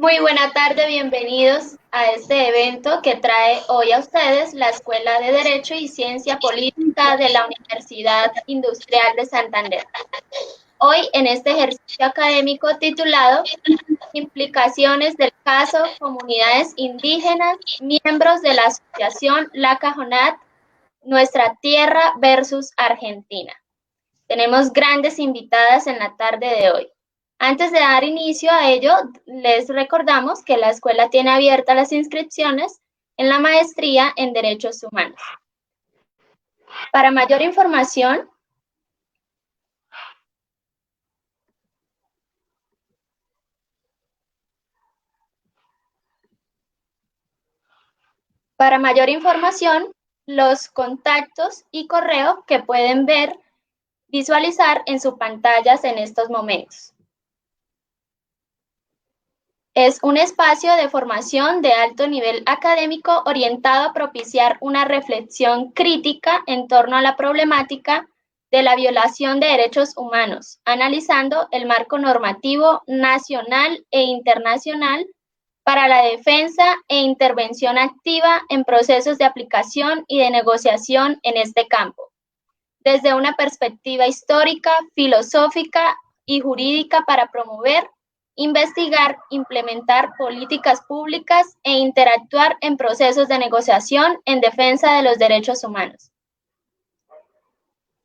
Muy buena tarde, bienvenidos a este evento que trae hoy a ustedes la Escuela de Derecho y Ciencia Política de la Universidad Industrial de Santander. Hoy en este ejercicio académico titulado Implicaciones del caso Comunidades Indígenas, miembros de la Asociación La Cajonat, Nuestra Tierra versus Argentina. Tenemos grandes invitadas en la tarde de hoy. Antes de dar inicio a ello, les recordamos que la escuela tiene abiertas las inscripciones en la maestría en Derechos Humanos. Para mayor información, los contactos y correo que pueden visualizar en sus pantallas en estos momentos. Es un espacio de formación de alto nivel académico orientado a propiciar una reflexión crítica en torno a la problemática de la violación de derechos humanos, analizando el marco normativo nacional e internacional para la defensa e intervención activa en procesos de aplicación y de negociación en este campo, desde una perspectiva histórica, filosófica y jurídica para promover, investigar, implementar políticas públicas e interactuar en procesos de negociación en defensa de los derechos humanos.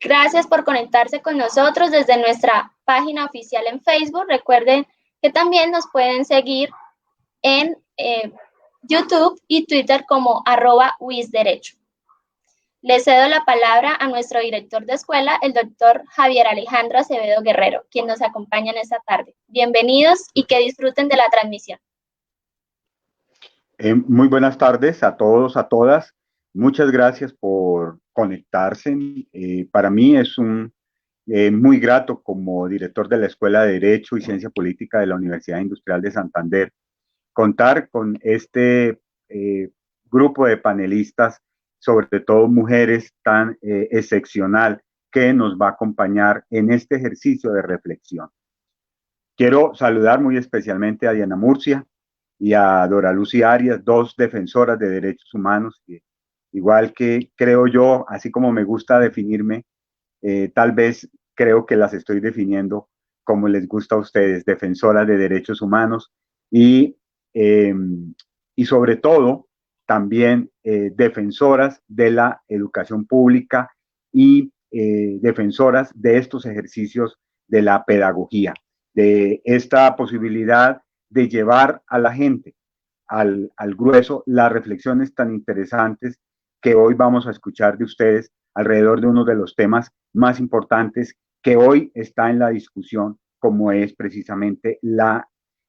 Gracias por conectarse con nosotros desde nuestra página oficial en Facebook. Recuerden que también nos pueden seguir en YouTube y Twitter como @wisderecho. Le cedo la palabra a nuestro director de escuela, el doctor Javier Alejandro Acevedo Guerrero, quien nos acompaña en esta tarde. Bienvenidos y que disfruten de la transmisión. Muy buenas tardes a todos, a todas. Muchas gracias por conectarse. Para mí es muy grato como director de la Escuela de Derecho y Ciencia Política de la Universidad Industrial de Santander contar con este grupo de panelistas, sobre todo mujeres tan excepcional, que nos va a acompañar en este ejercicio de reflexión. Quiero saludar muy especialmente a Diana Murcia y a Dora Lucy Arias, dos defensoras de derechos humanos, que igual que creo yo, así como me gusta definirme, tal vez creo que las estoy definiendo como les gusta a ustedes, defensoras de derechos humanos y, eh, y sobre todo también defensoras de la educación pública y defensoras de estos ejercicios de la pedagogía, de esta posibilidad de llevar a la gente al grueso las reflexiones tan interesantes que hoy vamos a escuchar de ustedes alrededor de uno de los temas más importantes que hoy está en la discusión, como es precisamente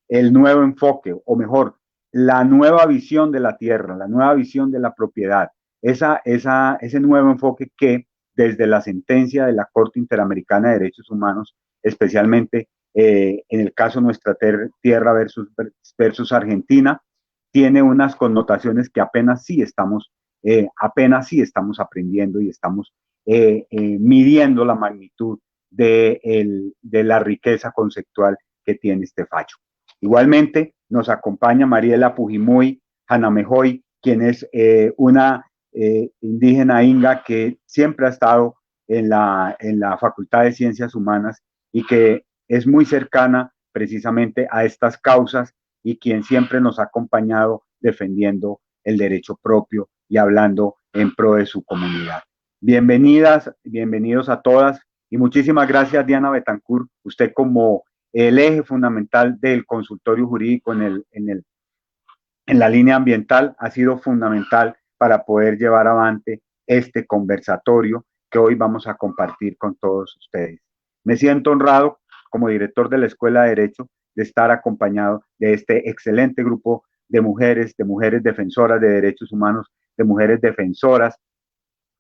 el nuevo enfoque, o mejor, la nueva visión de la tierra, la nueva visión de la propiedad, ese nuevo enfoque que desde la sentencia de la Corte Interamericana de Derechos Humanos, especialmente en el caso Nuestra Tierra versus Argentina, tiene unas connotaciones que apenas sí estamos aprendiendo y estamos midiendo la magnitud de la riqueza conceptual que tiene este fallo. Igualmente nos acompaña Mariela Pujimuy Hanamejoy, quien es una indígena inga que siempre ha estado en la Facultad de Ciencias Humanas y que es muy cercana precisamente a estas causas y quien siempre nos ha acompañado defendiendo el derecho propio y hablando en pro de su comunidad. Bienvenidas, bienvenidos a todas y muchísimas gracias, Diana Betancourt, usted como el eje fundamental del consultorio jurídico en la línea ambiental ha sido fundamental para poder llevar adelante este conversatorio que hoy vamos a compartir con todos ustedes. Me siento honrado como director de la Escuela de Derecho de estar acompañado de este excelente grupo de mujeres defensoras de derechos humanos, de mujeres defensoras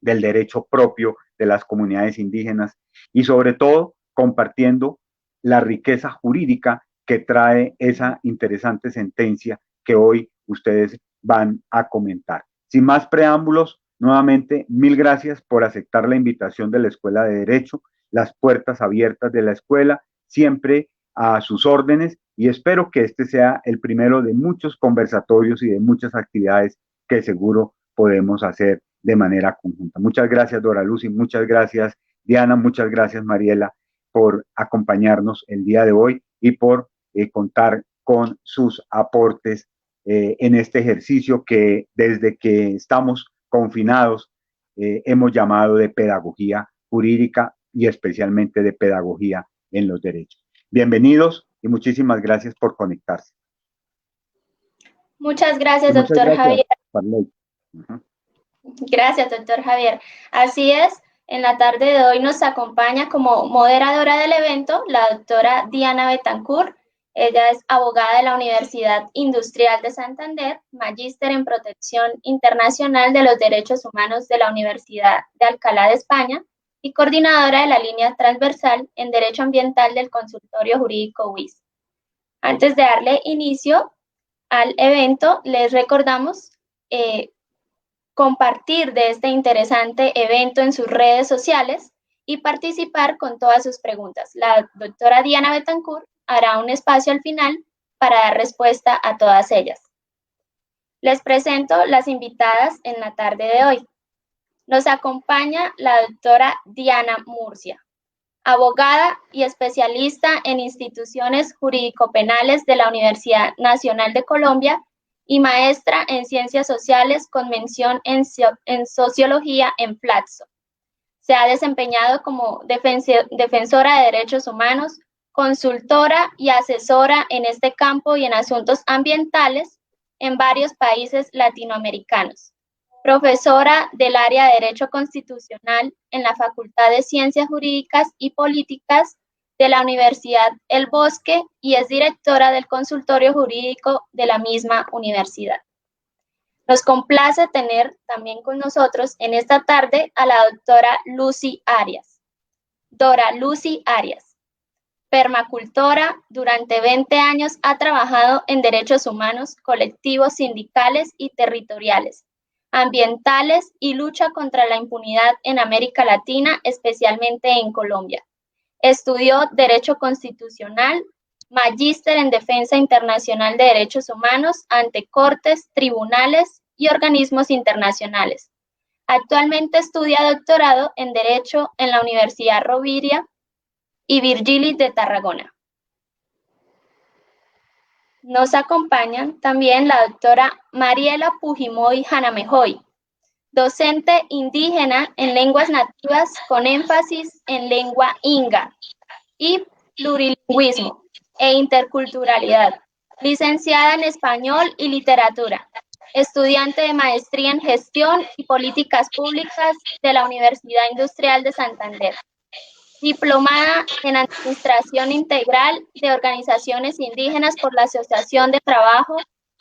del derecho propio de las comunidades indígenas y sobre todo compartiendo la riqueza jurídica que trae esa interesante sentencia que hoy ustedes van a comentar. Sin más preámbulos, nuevamente, mil gracias por aceptar la invitación de la Escuela de Derecho, las puertas abiertas de la escuela, siempre a sus órdenes y espero que este sea el primero de muchos conversatorios y de muchas actividades que seguro podemos hacer de manera conjunta. Muchas gracias, Dora Lucy, muchas gracias, Diana, muchas gracias, Mariela, por acompañarnos el día de hoy y por contar con sus aportes en este ejercicio que desde que estamos confinados hemos llamado de pedagogía jurídica y especialmente de pedagogía en los derechos. Bienvenidos y muchísimas gracias por conectarse. Muchas gracias, doctor Javier. Parley. Uh-huh. Gracias, doctor Javier. Así es, en la tarde de hoy nos acompaña como moderadora del evento la doctora Diana Betancourt. Ella es abogada de la Universidad Industrial de Santander, magíster en protección internacional de los derechos humanos de la Universidad de Alcalá de España y coordinadora de la línea transversal en Derecho Ambiental del Consultorio Jurídico WIS. Antes de darle inicio al evento, les recordamos compartir de este interesante evento en sus redes sociales y participar con todas sus preguntas. La doctora Diana Betancourt hará un espacio al final para dar respuesta a todas ellas. Les presento las invitadas en la tarde de hoy. Nos acompaña la doctora Diana Murcia, abogada y especialista en instituciones jurídico-penales de la Universidad Nacional de Colombia y maestra en Ciencias Sociales con mención en Sociología en Flaxo. Se ha desempeñado como defensora de derechos humanos, consultora y asesora en este campo y en asuntos ambientales en varios países latinoamericanos. Profesora del área de Derecho Constitucional en la Facultad de Ciencias Jurídicas y Políticas de la Universidad El Bosque y es directora del consultorio jurídico de la misma universidad. Nos complace tener también con nosotros en esta tarde a la doctora Lucy Arias. Dora Lucy Arias, permacultora, durante 20 años ha trabajado en derechos humanos, colectivos, sindicales y territoriales, ambientales y lucha contra la impunidad en América Latina, especialmente en Colombia. Estudió Derecho Constitucional, magíster en Defensa Internacional de Derechos Humanos ante cortes, tribunales y organismos internacionales. Actualmente estudia doctorado en Derecho en la Universidad Rovira y Virgili de Tarragona. Nos acompañan también la doctora Mariela Pujimoy Janamejoy, docente indígena en lenguas nativas con énfasis en lengua inga y plurilingüismo e interculturalidad, licenciada en español y literatura, estudiante de maestría en gestión y políticas públicas de la Universidad Industrial de Santander, diplomada en administración integral de organizaciones indígenas por la Asociación de Trabajo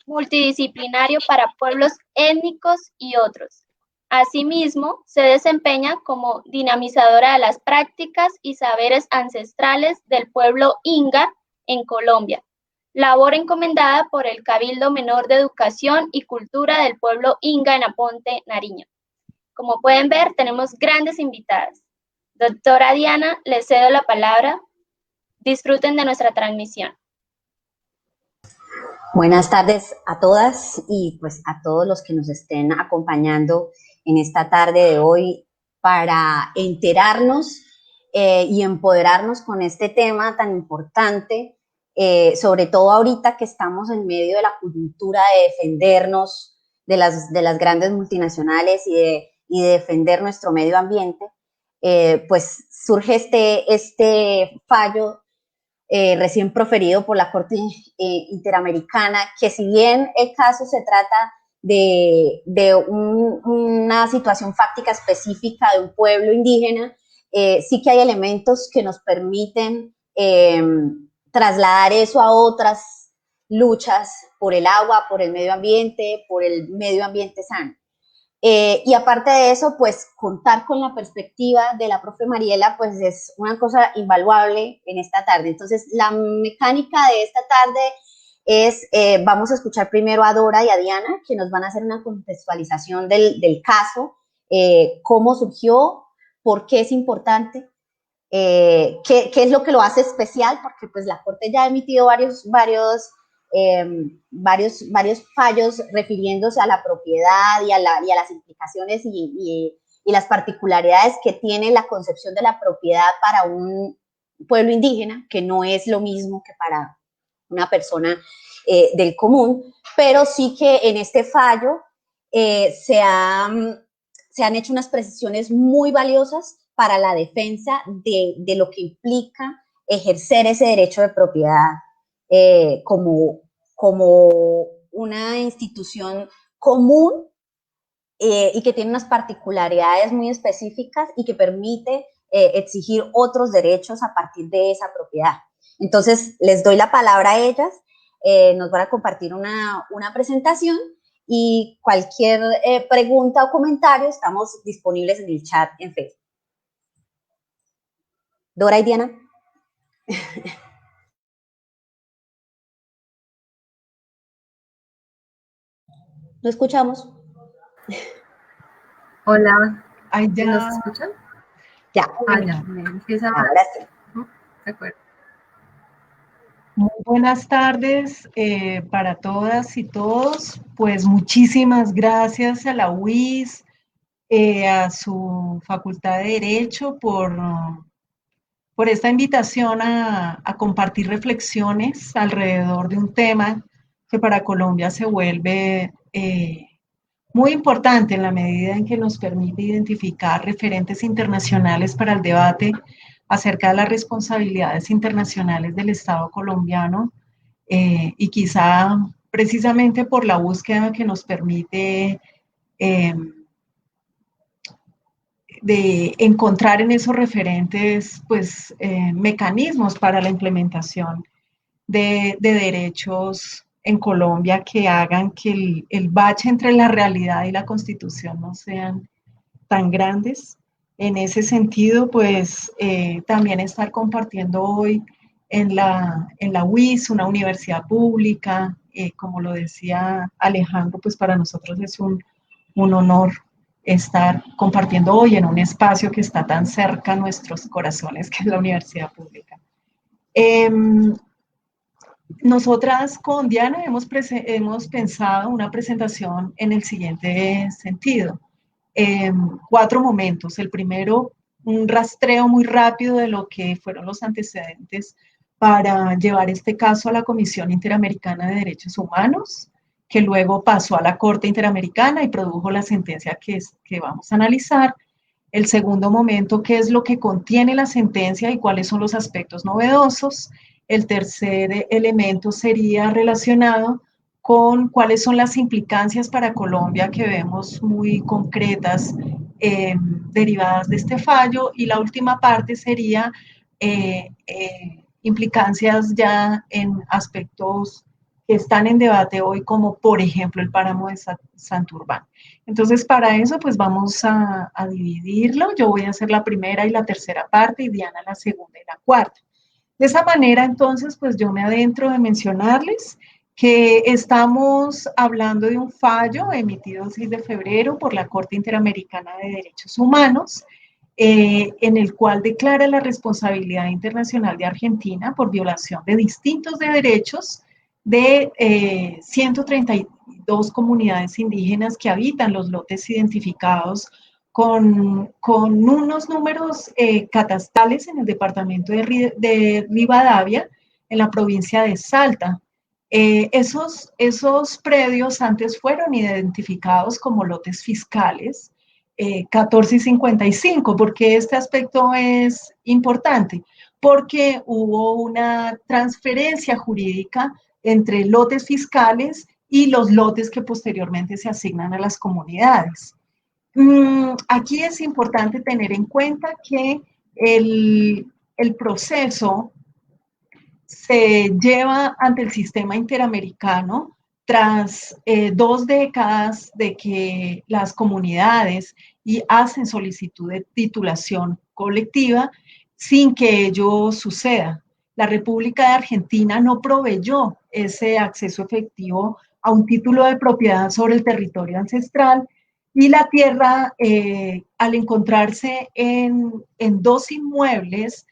Multidisciplinario para Pueblos Étnicos y otros. Asimismo, se desempeña como dinamizadora de las prácticas y saberes ancestrales del pueblo inga en Colombia, labor encomendada por el Cabildo Menor de Educación y Cultura del pueblo inga en Aponte, Nariño. Como pueden ver, tenemos grandes invitadas. Doctora Diana, le cedo la palabra. Disfruten de nuestra transmisión. Buenas tardes a todas y pues a todos los que nos estén acompañando en esta tarde de hoy para enterarnos y empoderarnos con este tema tan importante, sobre todo ahorita que estamos en medio de la coyuntura de defendernos de las grandes multinacionales y de defender nuestro medio ambiente. Pues surge este fallo recién proferido por la Corte Interamericana, que si bien el caso se trata de una situación fáctica específica de un pueblo indígena, sí que hay elementos que nos permiten trasladar eso a otras luchas por el agua, por el medio ambiente sano. Y aparte de eso, pues contar con la perspectiva de la profe Mariela, pues es una cosa invaluable en esta tarde. Entonces, la mecánica de esta tarde es, vamos a escuchar primero a Dora y a Diana, que nos van a hacer una contextualización del caso, cómo surgió, por qué es importante, ¿Qué es lo que lo hace especial? Porque pues la Corte ya ha emitido varios fallos refiriéndose a la propiedad y a las implicaciones y las particularidades que tiene la concepción de la propiedad para un pueblo indígena, que no es lo mismo que para una persona del común, pero sí que en este fallo se han hecho unas precisiones muy valiosas para la defensa de lo que implica ejercer ese derecho de propiedad como una institución común y que tiene unas particularidades muy específicas y que permite exigir otros derechos a partir de esa propiedad. Entonces, les doy la palabra a ellas, nos van a compartir una presentación y cualquier pregunta o comentario estamos disponibles en el chat en Facebook. Dora y Diana. ¿No escuchamos? Hola. Ay, ya. ¿Nos escuchan? Ya. Ya. Empieza ahora sí. De acuerdo. Muy buenas tardes para todas y todos. Pues muchísimas gracias a la UIS, a su Facultad de Derecho por esta invitación a compartir reflexiones alrededor de un tema que para Colombia se vuelve muy importante en la medida en que nos permite identificar referentes internacionales para el debate acerca de las responsabilidades internacionales del Estado colombiano y quizá precisamente por la búsqueda que nos permite de encontrar en esos referentes pues, mecanismos para la implementación de derechos en Colombia que hagan que el bache entre la realidad y la Constitución no sean tan grandes. En ese sentido, pues también estar compartiendo hoy en la UIS, una universidad pública, como lo decía Alejandro, pues para nosotros es un honor estar compartiendo hoy en un espacio que está tan cerca a nuestros corazones, que es la universidad pública. Nosotras con Diana hemos pensado una presentación en el siguiente sentido. 4 momentos. El primero, un rastreo muy rápido de lo que fueron los antecedentes para llevar este caso a la Comisión Interamericana de Derechos Humanos, que luego pasó a la Corte Interamericana y produjo la sentencia que vamos a analizar. El segundo momento, qué es lo que contiene la sentencia y cuáles son los aspectos novedosos. El tercer elemento sería relacionado con cuáles son las implicancias para Colombia que vemos muy concretas derivadas de este fallo. Y la última parte sería implicancias ya en aspectos que están en debate hoy, como por ejemplo el páramo de Santurbán. Entonces, para eso, pues vamos a dividirlo. Yo voy a hacer la primera y la tercera parte y Diana la segunda y la cuarta. De esa manera, entonces, pues yo me adentro de mencionarles que estamos hablando de un fallo emitido el 6 de febrero por la Corte Interamericana de Derechos Humanos, en el cual declara la responsabilidad internacional de Argentina por violación de distintos derechos de 132 comunidades indígenas que habitan los lotes identificados con unos números catastales en el departamento de Rivadavia, en la provincia de Salta. Esos predios antes fueron identificados como lotes fiscales 14 y 55. ¿Por qué este aspecto es importante? Porque hubo una transferencia jurídica entre lotes fiscales y los lotes que posteriormente se asignan a las comunidades. Aquí es importante tener en cuenta que el proceso se lleva ante el sistema interamericano tras 2 décadas de que las comunidades hacen solicitud de titulación colectiva sin que ello suceda. La República de Argentina no proveyó ese acceso efectivo a un título de propiedad sobre el territorio ancestral Y la tierra, al encontrarse en dos inmuebles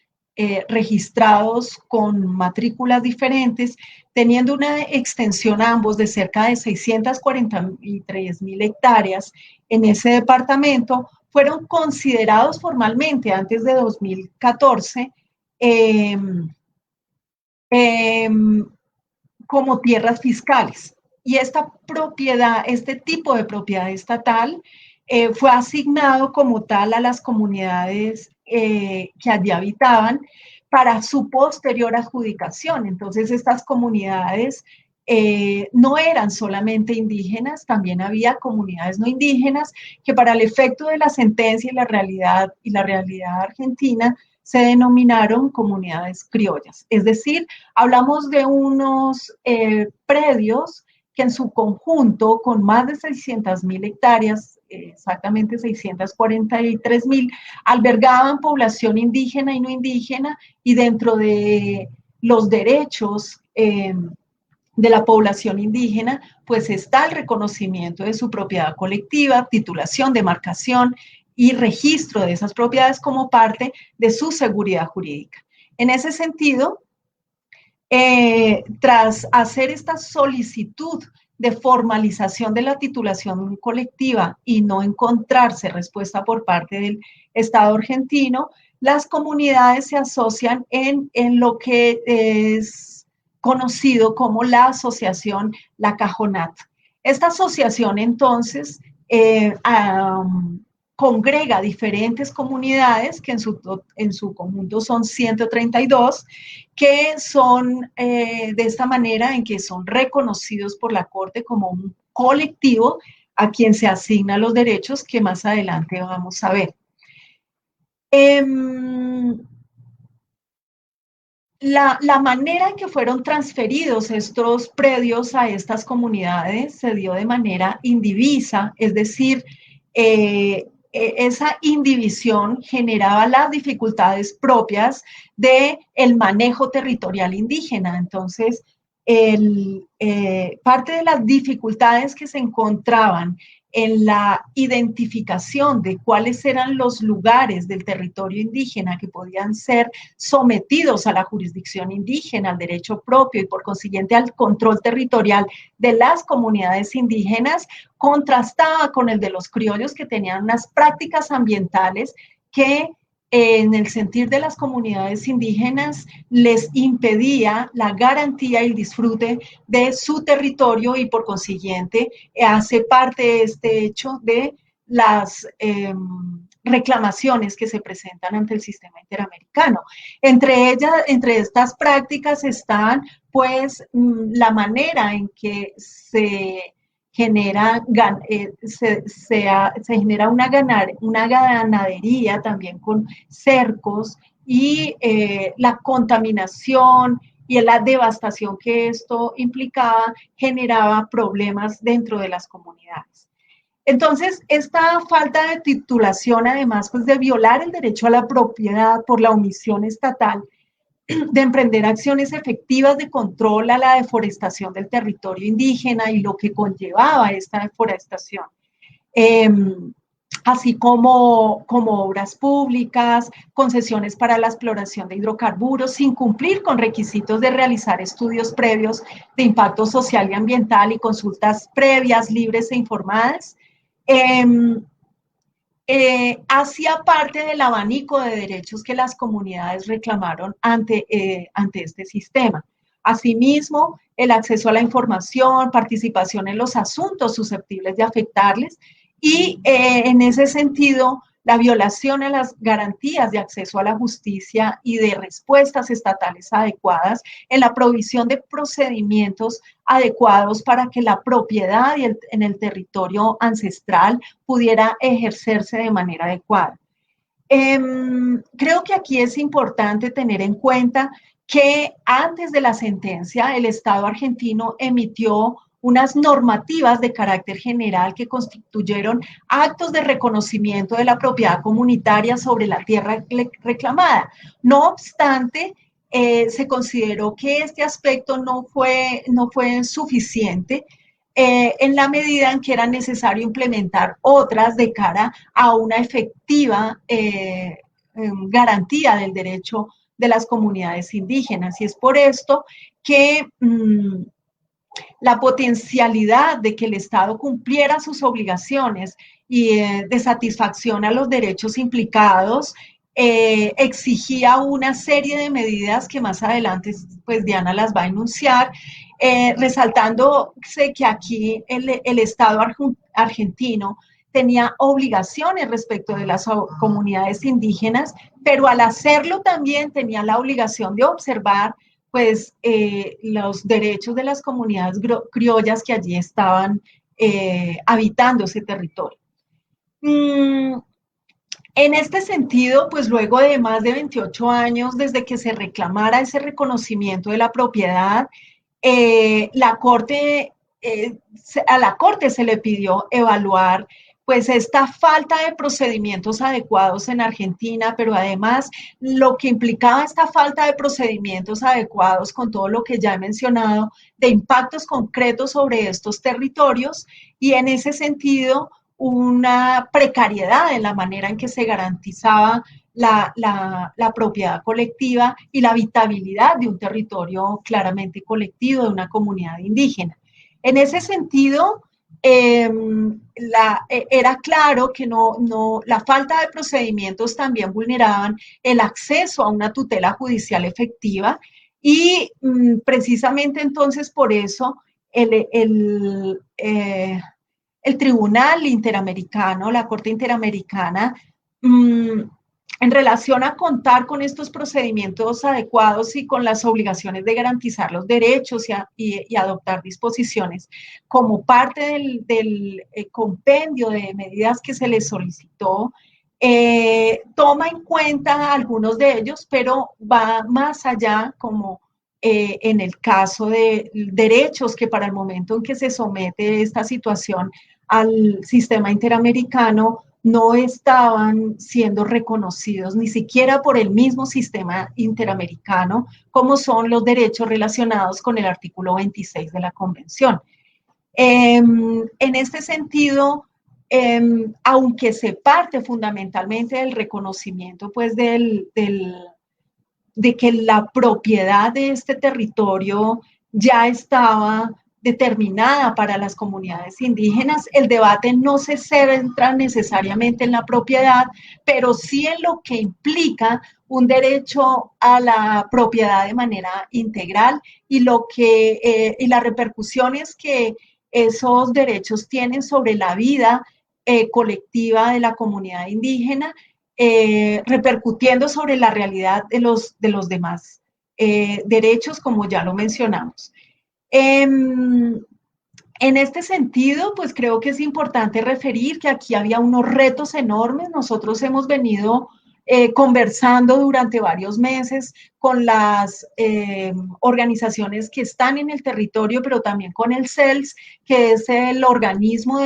registrados con matrículas diferentes, teniendo una extensión ambos de cerca de 643.000 hectáreas en ese departamento, fueron considerados formalmente antes de 2014 eh, eh, como tierras fiscales. Y esta propiedad, este tipo de propiedad estatal, fue asignado como tal a las comunidades que allí habitaban para su posterior adjudicación. Entonces, estas comunidades no eran solamente indígenas, también había comunidades no indígenas que para el efecto de la sentencia y la realidad argentina se denominaron comunidades criollas. Es decir, hablamos de unos predios que en su conjunto, con más de 600.000 hectáreas, exactamente 643.000, albergaban población indígena y no indígena, y dentro de los derechos de la población indígena, pues está el reconocimiento de su propiedad colectiva, titulación, demarcación y registro de esas propiedades como parte de su seguridad jurídica. En ese sentido, tras hacer esta solicitud de formalización de la titulación colectiva y no encontrarse respuesta por parte del Estado argentino, las comunidades se asocian en lo que es conocido como la asociación La Cajonat. Esta asociación entonces congrega diferentes comunidades, que en su conjunto son 132, que son de esta manera en que son reconocidos por la Corte como un colectivo a quien se asignan los derechos que más adelante vamos a ver. La manera en que fueron transferidos estos predios a estas comunidades se dio de manera indivisa, es decir, esa indivisión generaba las dificultades propias del manejo territorial indígena. Entonces, parte de las dificultades que se encontraban en la identificación de cuáles eran los lugares del territorio indígena que podían ser sometidos a la jurisdicción indígena, al derecho propio y por consiguiente al control territorial de las comunidades indígenas, contrastaba con el de los criollos, que tenían unas prácticas ambientales que en el sentir de las comunidades indígenas les impedía la garantía y el disfrute de su territorio, y por consiguiente hace parte de este hecho de las reclamaciones que se presentan ante el sistema interamericano. Entre estas prácticas están pues la manera en que se genera una ganadería también con cercos, y la contaminación y la devastación que esto implicaba generaba problemas dentro de las comunidades. Entonces, esta falta de titulación, además pues, de violar el derecho a la propiedad por la omisión estatal, de emprender acciones efectivas de control a la deforestación del territorio indígena y lo que conllevaba esta deforestación, así como obras públicas, concesiones para la exploración de hidrocarburos, sin cumplir con requisitos de realizar estudios previos de impacto social y ambiental y consultas previas, libres e informadas, hacía parte del abanico de derechos que las comunidades reclamaron ante este sistema. Asimismo, el acceso a la información, participación en los asuntos susceptibles de afectarles y, en ese sentido, la violación a las garantías de acceso a la justicia y de respuestas estatales adecuadas en la provisión de procedimientos adecuados para que la propiedad en el territorio ancestral pudiera ejercerse de manera adecuada. Creo que aquí es importante tener en cuenta que antes de la sentencia el Estado argentino emitió unas normativas de carácter general que constituyeron actos de reconocimiento de la propiedad comunitaria sobre la tierra reclamada. No obstante, se consideró que este aspecto no fue suficiente en la medida en que era necesario implementar otras de cara a una efectiva garantía del derecho de las comunidades indígenas. Y es por esto que la potencialidad de que el Estado cumpliera sus obligaciones y de satisfacción a los derechos implicados exigía una serie de medidas que más adelante pues Diana las va a enunciar, resaltándose que aquí el Estado argentino tenía obligaciones respecto de las comunidades indígenas, pero al hacerlo también tenía la obligación de observar pues los derechos de las comunidades criollas que allí estaban habitando ese territorio. En este sentido, pues luego de más de 28 años desde que se reclamara ese reconocimiento de la propiedad, a la Corte se le pidió evaluar pues esta falta de procedimientos adecuados en Argentina, pero además lo que implicaba esta falta de procedimientos adecuados con todo lo que ya he mencionado, de impactos concretos sobre estos territorios, y en ese sentido una precariedad en la manera en que se garantizaba la propiedad colectiva y la habitabilidad de un territorio claramente colectivo de una comunidad indígena. En ese sentido, era claro que la falta de procedimientos también vulneraban el acceso a una tutela judicial efectiva y precisamente entonces por eso el Tribunal Interamericano, la Corte Interamericana, en relación a contar con estos procedimientos adecuados y con las obligaciones de garantizar los derechos y adoptar disposiciones como parte del compendio de medidas que se les solicitó, toma en cuenta algunos de ellos, pero va más allá, como en el caso de derechos que para el momento en que se somete esta situación al sistema interamericano no estaban siendo reconocidos ni siquiera por el mismo sistema interamericano, como son los derechos relacionados con el artículo 26 de la Convención. En este sentido, aunque se parte fundamentalmente del reconocimiento pues, de que la propiedad de este territorio ya estaba determinada para las comunidades indígenas, el debate no se centra necesariamente en la propiedad, pero sí en lo que implica un derecho a la propiedad de manera integral y las repercusiones que esos derechos tienen sobre la vida colectiva de la comunidad indígena, repercutiendo sobre la realidad de los demás derechos, como ya lo mencionamos. En este sentido, pues creo que es importante referir que aquí había unos retos enormes. Nosotros hemos venido conversando durante varios meses con las organizaciones que están en el territorio, pero también con el CELS, que es el organismo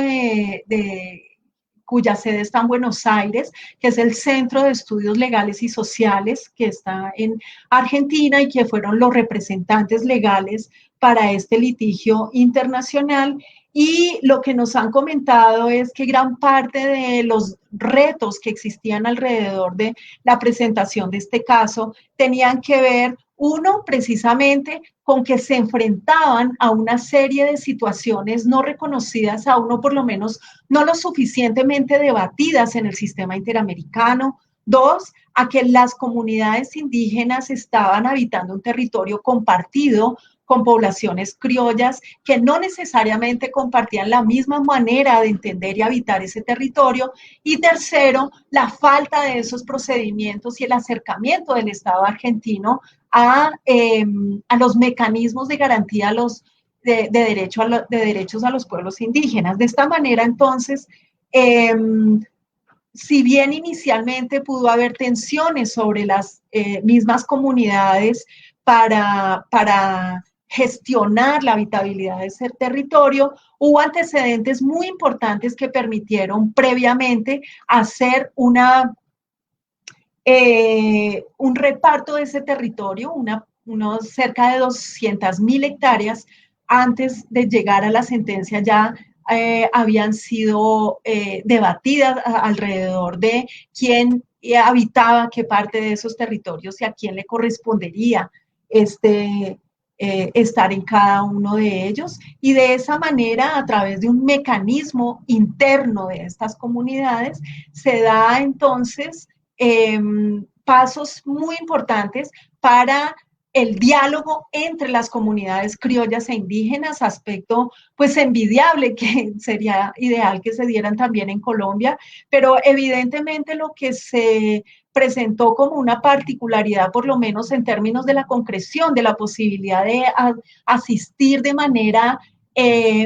cuya sede está en Buenos Aires, que es el Centro de Estudios Legales y Sociales, que está en Argentina y que fueron los representantes legales para este litigio internacional. Y lo que nos han comentado es que gran parte de los retos que existían alrededor de la presentación de este caso tenían que ver, uno, precisamente con que se enfrentaban a una serie de situaciones no reconocidas, a uno por lo menos no lo suficientemente debatidas en el sistema interamericano. Dos, a que las comunidades indígenas estaban habitando un territorio compartido con poblaciones criollas que no necesariamente compartían la misma manera de entender y habitar ese territorio. Y tercero, la falta de esos procedimientos y el acercamiento del Estado argentino a los mecanismos de garantía de derechos a los pueblos indígenas. De esta manera, entonces, si bien inicialmente pudo haber tensiones sobre las mismas comunidades para gestionar la habitabilidad de ese territorio, hubo antecedentes muy importantes que permitieron previamente hacer un reparto de ese territorio, unos cerca de 200.000 hectáreas, antes de llegar a la sentencia ya habían sido debatidas alrededor de quién habitaba qué parte de esos territorios y a quién le correspondería estar en cada uno de ellos. Y de esa manera, a través de un mecanismo interno de estas comunidades, se da entonces pasos muy importantes para el diálogo entre las comunidades criollas e indígenas, aspecto pues envidiable que sería ideal que se dieran también en Colombia, pero evidentemente lo que se presentó como una particularidad, por lo menos en términos de la concreción, de la posibilidad de asistir de manera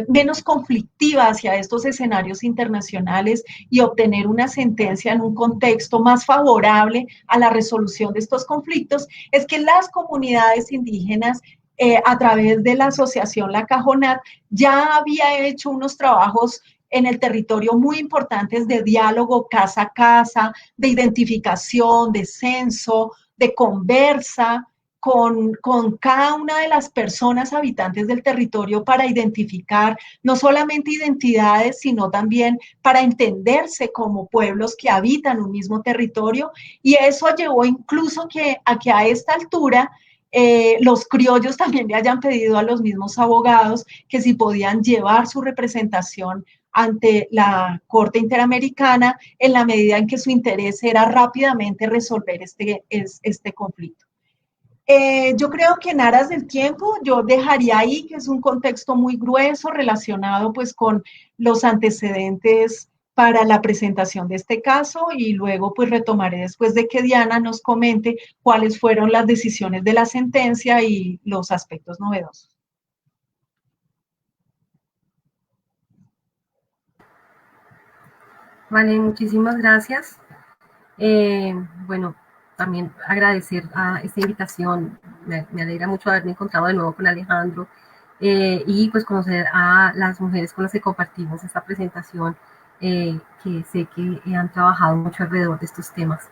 menos conflictiva hacia estos escenarios internacionales y obtener una sentencia en un contexto más favorable a la resolución de estos conflictos, es que las comunidades indígenas a través de la asociación La Cajonat ya había hecho unos trabajos en el territorio muy importantes de diálogo casa a casa, de identificación, de censo, de conversa, con cada una de las personas habitantes del territorio para identificar no solamente identidades, sino también para entenderse como pueblos que habitan un mismo territorio. Y eso llevó incluso a que a esta altura los criollos también le hayan pedido a los mismos abogados que si podían llevar su representación ante la Corte Interamericana en la medida en que su interés era rápidamente resolver este conflicto. Yo creo que en aras del tiempo yo dejaría ahí que es un contexto muy grueso relacionado pues con los antecedentes para la presentación de este caso y luego pues retomaré después de que Diana nos comente cuáles fueron las decisiones de la sentencia y los aspectos novedosos. Vale, muchísimas gracias. Bueno, también agradecer a esta invitación. Me alegra mucho haberme encontrado de nuevo con Alejandro y pues conocer a las mujeres con las que compartimos esta presentación, que sé que han trabajado mucho alrededor de estos temas.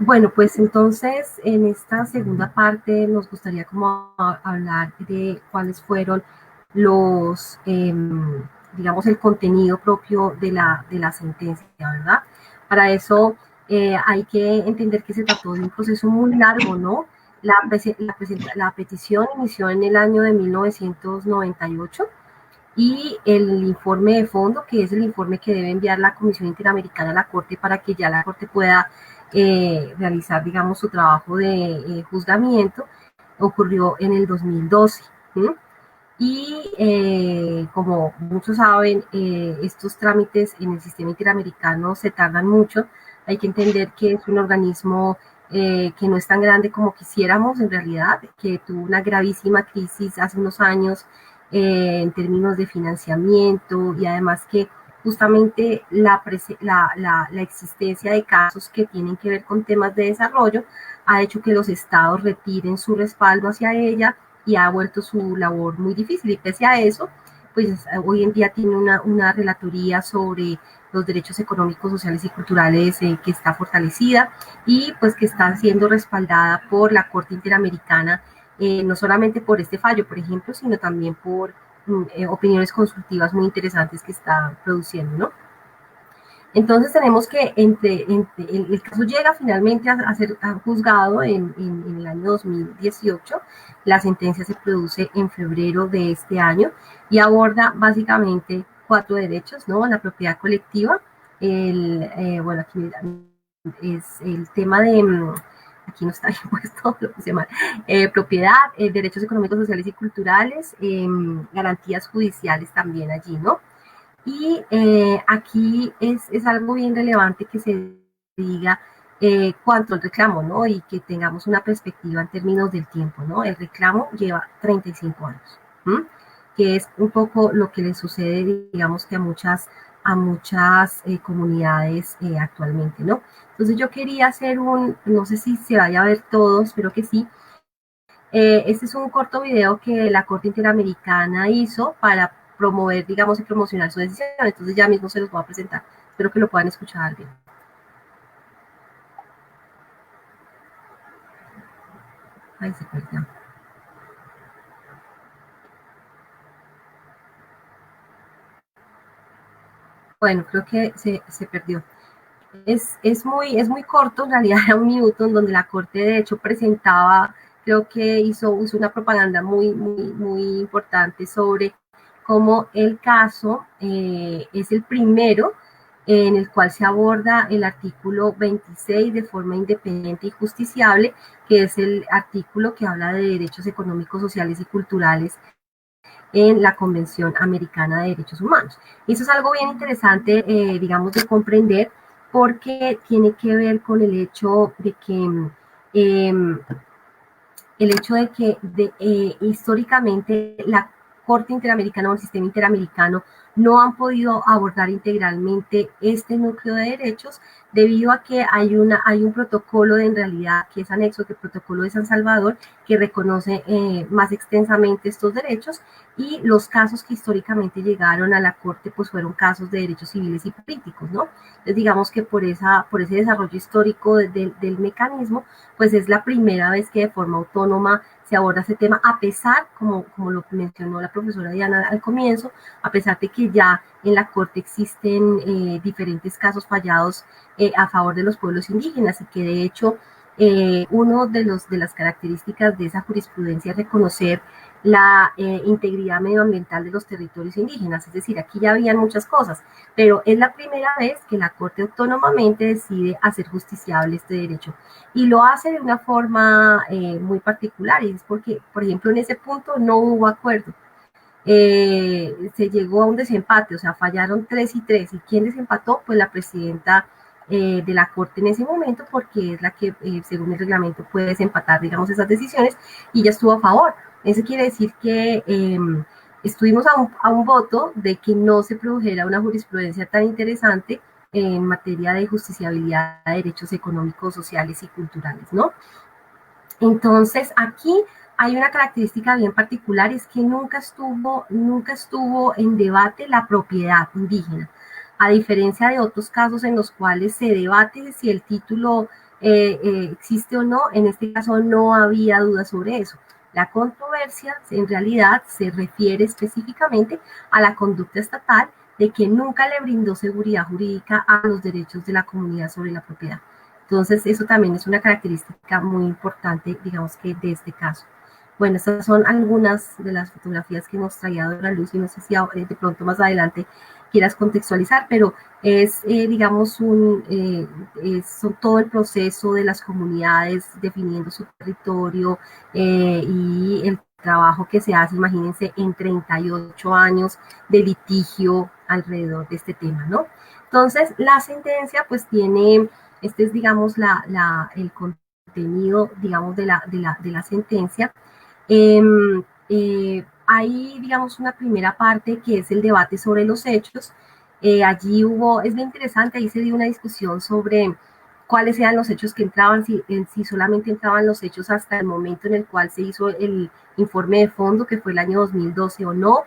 Bueno, pues entonces en esta segunda parte nos gustaría como hablar de cuáles fueron los, digamos, el contenido propio de la sentencia, ¿verdad? Para eso hay que entender que se trató de un proceso muy largo, ¿no? La petición inició en el año de 1998 y el informe de fondo, que es el informe que debe enviar la Comisión Interamericana a la Corte para que ya la Corte pueda realizar, digamos, su trabajo de juzgamiento, ocurrió en el 2012. ¿Sí? Y como muchos saben, estos trámites en el sistema interamericano se tardan mucho. Hay que entender que es un organismo que no es tan grande como quisiéramos en realidad, que tuvo una gravísima crisis hace unos años en términos de financiamiento y además que justamente la existencia de casos que tienen que ver con temas de desarrollo ha hecho que los estados retiren su respaldo hacia ella y ha vuelto su labor muy difícil. Y pese a eso, pues hoy en día tiene una relatoría sobre los derechos económicos, sociales y culturales que está fortalecida y pues que está siendo respaldada por la Corte Interamericana, no solamente por este fallo, por ejemplo, sino también por opiniones consultivas muy interesantes que está produciendo, ¿no? Entonces tenemos que el caso llega finalmente a ser juzgado en el año 2018, la sentencia se produce en febrero de este año y aborda básicamente 4 derechos, ¿no? La propiedad colectiva, bueno, aquí es el tema de, aquí no está bien puesto, lo puse mal, propiedad, derechos económicos, sociales y culturales, garantías judiciales también allí, ¿no? Y aquí es algo bien relevante que se diga cuánto el reclamo, ¿no? Y que tengamos una perspectiva en términos del tiempo, ¿no? El reclamo lleva 35 años, ¿m? Que es un poco lo que le sucede, digamos, que a muchas comunidades actualmente, ¿no? Entonces yo quería hacer no sé si se vaya a ver todo, espero que sí. Este es un corto video que la Corte Interamericana hizo para promover, digamos, y promocionar su decisión. Entonces ya mismo se los voy a presentar. Espero que lo puedan escuchar bien. Ahí se perdió. Bueno, creo que se perdió. Es muy corto, en realidad era un minuto en donde la Corte de hecho presentaba, creo que hizo una propaganda muy importante sobre cómo el caso es el primero en el cual se aborda el artículo 26 de forma independiente y justiciable, que es el artículo que habla de derechos económicos, sociales y culturales en la Convención Americana de Derechos Humanos. Y eso es algo bien interesante, digamos, de comprender, porque tiene que ver con el hecho de que históricamente la Corte Interamericana o el sistema interamericano no han podido abordar integralmente este núcleo de derechos debido a que hay un protocolo en realidad que es anexo, que el protocolo de San Salvador, que reconoce más extensamente estos derechos, y los casos que históricamente llegaron a la Corte pues fueron casos de derechos civiles y políticos, ¿no? Entonces digamos que por ese desarrollo histórico del mecanismo, pues es la primera vez que de forma autónoma se aborda ese tema, a pesar, como lo mencionó la profesora Diana al comienzo, a pesar de que ya en la Corte existen diferentes casos fallados a favor de los pueblos indígenas, y que de hecho uno de las características de esa jurisprudencia es reconocer la integridad medioambiental de los territorios indígenas. Es decir, aquí ya habían muchas cosas, pero es la primera vez que la Corte autónomamente decide hacer justiciable este derecho, y lo hace de una forma muy particular, y es porque, por ejemplo, en ese punto no hubo acuerdo. Se llegó a un desempate, o sea, fallaron 3-3, y ¿quién desempató? Pues la presidenta de la Corte en ese momento, porque es la que, según el reglamento, puede desempatar, digamos, esas decisiones, y ella estuvo a favor. Eso quiere decir que estuvimos a un voto de que no se produjera una jurisprudencia tan interesante en materia de justiciabilidad de derechos económicos, sociales y culturales, ¿no? Entonces, aquí hay una característica bien particular, es que nunca estuvo en debate la propiedad indígena, a diferencia de otros casos en los cuales se debate si el título existe o no. En este caso no había duda sobre eso. La controversia en realidad se refiere específicamente a la conducta estatal de que nunca le brindó seguridad jurídica a los derechos de la comunidad sobre la propiedad. Entonces, eso también es una característica muy importante, digamos, que de este caso. Bueno, estas son algunas de las fotografías que hemos traído a la luz, y no sé si de pronto más adelante quieras contextualizar, pero es, digamos, son todo el proceso de las comunidades definiendo su territorio y el trabajo que se hace, imagínense, en 38 años de litigio alrededor de este tema, ¿no? Entonces, la sentencia pues tiene, este es, digamos, el contenido, digamos, de la sentencia. Hay, digamos, una primera parte que es el debate sobre los hechos. Allí es bien interesante, ahí se dio una discusión sobre cuáles eran los hechos que entraban, si solamente entraban los hechos hasta el momento en el cual se hizo el informe de fondo, que fue el año 2012 o no.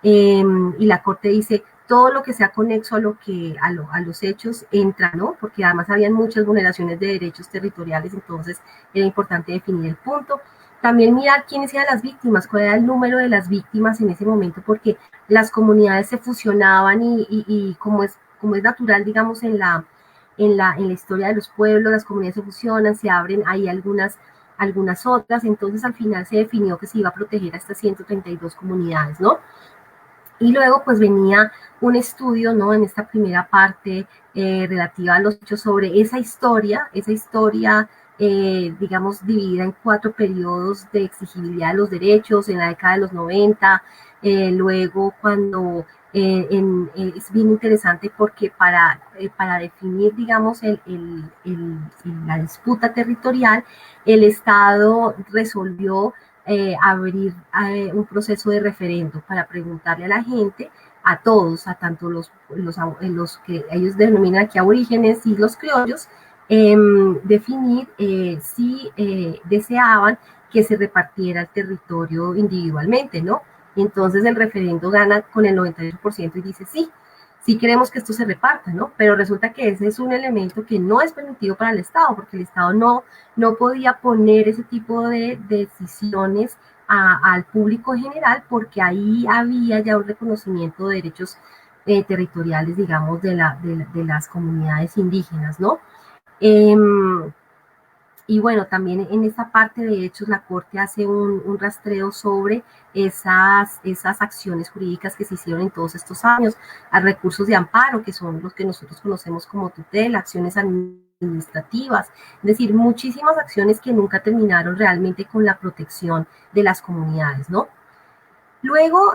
Y la Corte dice, todo lo que sea conexo a los hechos entra, ¿no? Porque además habían muchas vulneraciones de derechos territoriales, entonces era importante definir el punto. También mirar quiénes eran las víctimas, cuál era el número de las víctimas en ese momento, porque las comunidades se fusionaban y como es natural, digamos, en la historia de los pueblos, las comunidades se fusionan, se abren ahí algunas otras, entonces al final se definió que se iba a proteger a estas 132 comunidades, ¿no? Y luego pues venía un estudio, ¿no? En esta primera parte relativa a los hechos sobre esa historia, digamos, dividida en 4 periodos de exigibilidad de los derechos en la década de los 90, luego cuando es bien interesante porque para definir, digamos, la disputa territorial, el Estado resolvió abrir un proceso de referendo para preguntarle a la gente, a todos, a tanto los que ellos denominan aquí aborígenes y los criollos, definir si deseaban que se repartiera el territorio individualmente, ¿no? Y entonces el referendo gana con el 98% y dice sí queremos que esto se reparta, ¿no? Pero resulta que ese es un elemento que no es permitido para el Estado, porque el Estado no podía poner ese tipo de decisiones al público en general, porque ahí había ya un reconocimiento de derechos territoriales, digamos, de las comunidades indígenas, ¿no? Em, y bueno, también en esta parte de hechos la Corte hace un rastreo sobre esas acciones jurídicas que se hicieron en todos estos años, a recursos de amparo, que son los que nosotros conocemos como tutela, acciones administrativas, es decir, muchísimas acciones que nunca terminaron realmente con la protección de las comunidades, ¿no? Luego,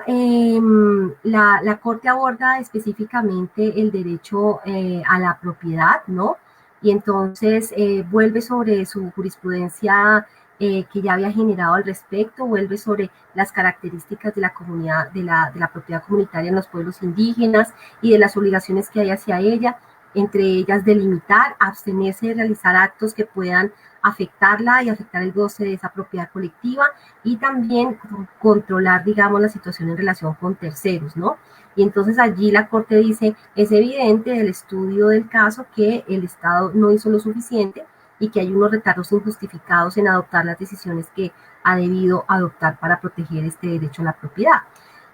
la Corte aborda específicamente el derecho a la propiedad, ¿no? Y entonces vuelve sobre su jurisprudencia que ya había generado al respecto, vuelve sobre las características de la comunidad, de la propiedad comunitaria en los pueblos indígenas y de las obligaciones que hay hacia ella, entre ellas delimitar, abstenerse de realizar actos que puedan afectarla y afectar el goce de esa propiedad colectiva, y también controlar, digamos, la situación en relación con terceros, ¿no? Y entonces allí la Corte dice, es evidente del estudio del caso que el Estado no hizo lo suficiente y que hay unos retardos injustificados en adoptar las decisiones que ha debido adoptar para proteger este derecho a la propiedad.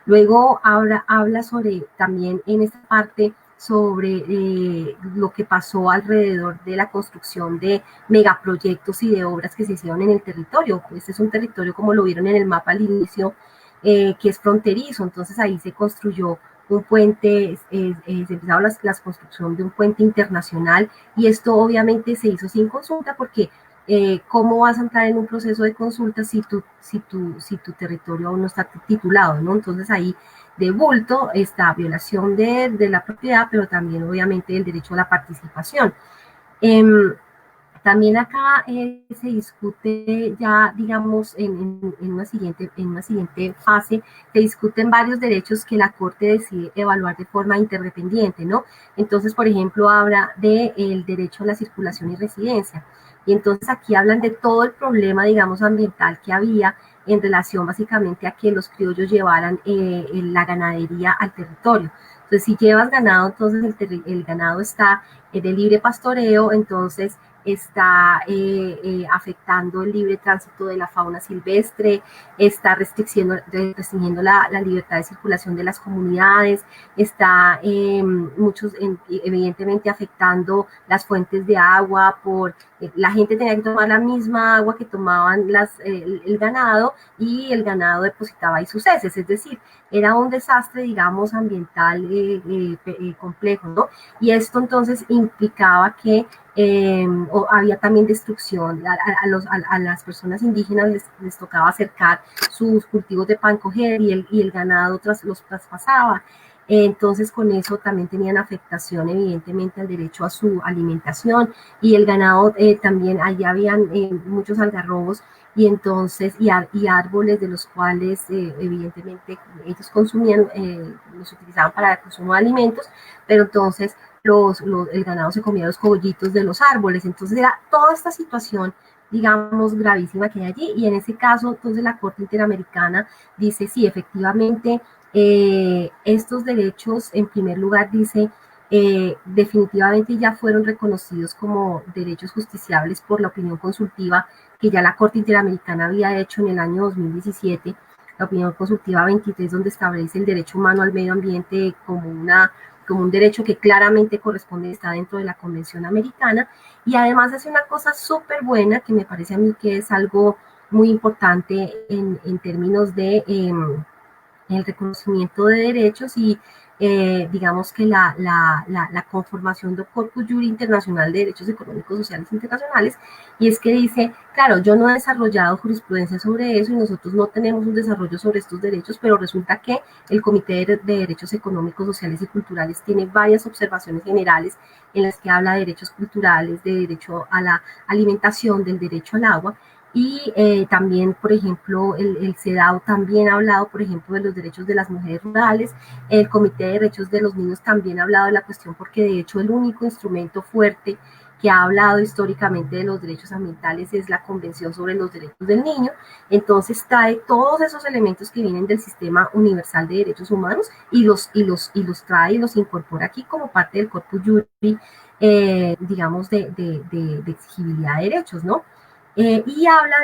Luego habla sobre, también en esta parte, sobre lo que pasó alrededor de la construcción de megaproyectos y de obras que se hicieron en el territorio. Este es un territorio, como lo vieron en el mapa al inicio, que es fronterizo, entonces ahí se construyó un puente, se empezaron las construcción de un puente internacional, y esto obviamente se hizo sin consulta, porque ¿cómo vas a entrar en un proceso de consulta si tu territorio aún no está titulado, ¿no? Entonces ahí de bulto esta violación de la propiedad, pero también obviamente el derecho a la participación. También acá se discute ya, digamos, en una siguiente fase, se discuten varios derechos que la Corte decide evaluar de forma interdependiente, ¿no? Entonces, por ejemplo, habla del derecho a la circulación y residencia. Y entonces aquí hablan de todo el problema, digamos, ambiental que había en relación básicamente a que los criollos llevaran la ganadería al territorio. Entonces, si llevas ganado, entonces el ganado está de libre pastoreo, entonces está afectando el libre tránsito de la fauna silvestre, está restringiendo la libertad de circulación de las comunidades, está evidentemente afectando las fuentes de agua, la gente tenía que tomar la misma agua que tomaban el ganado, y el ganado depositaba ahí sus heces, es decir, era un desastre, digamos, ambiental complejo, ¿no? Y esto entonces implicaba que había también destrucción, a las personas indígenas les tocaba acercar sus cultivos de pan coger, y el ganado los traspasaba. Entonces con eso también tenían afectación evidentemente al derecho a su alimentación, y el ganado también, allá habían muchos algarrobos, y entonces y árboles de los cuales evidentemente ellos consumían, los utilizaban para el consumo de alimentos, pero entonces el ganado se comía los cogollitos de los árboles. Entonces era toda esta situación, digamos, gravísima que hay allí, y en ese caso entonces la Corte Interamericana dice, sí, efectivamente, estos derechos, en primer lugar, dice, definitivamente ya fueron reconocidos como derechos justiciables por la opinión consultiva que ya la Corte Interamericana había hecho en el año 2017, la opinión consultiva 23, donde establece el derecho humano al medio ambiente como un derecho que claramente corresponde, está dentro de la Convención Americana, y además hace una cosa súper buena que me parece a mí que es algo muy importante en términos de el reconocimiento de derechos, y digamos que la conformación del Corpus Juris Internacional de Derechos Económicos Sociales Internacionales, y es que dice, claro, yo no he desarrollado jurisprudencia sobre eso y nosotros no tenemos un desarrollo sobre estos derechos, pero resulta que el Comité de Derechos Económicos, Sociales y Culturales tiene varias observaciones generales en las que habla de derechos culturales, de derecho a la alimentación, del derecho al agua. Y también, por ejemplo, el CEDAW también ha hablado, por ejemplo, de los derechos de las mujeres rurales. El Comité de Derechos de los Niños también ha hablado de la cuestión, porque de hecho el único instrumento fuerte que ha hablado históricamente de los derechos ambientales es la Convención sobre los Derechos del Niño. Entonces trae todos esos elementos que vienen del Sistema Universal de Derechos Humanos y los trae y los incorpora aquí como parte del Corpus Juris, digamos, de exigibilidad de derechos, ¿no? Y habla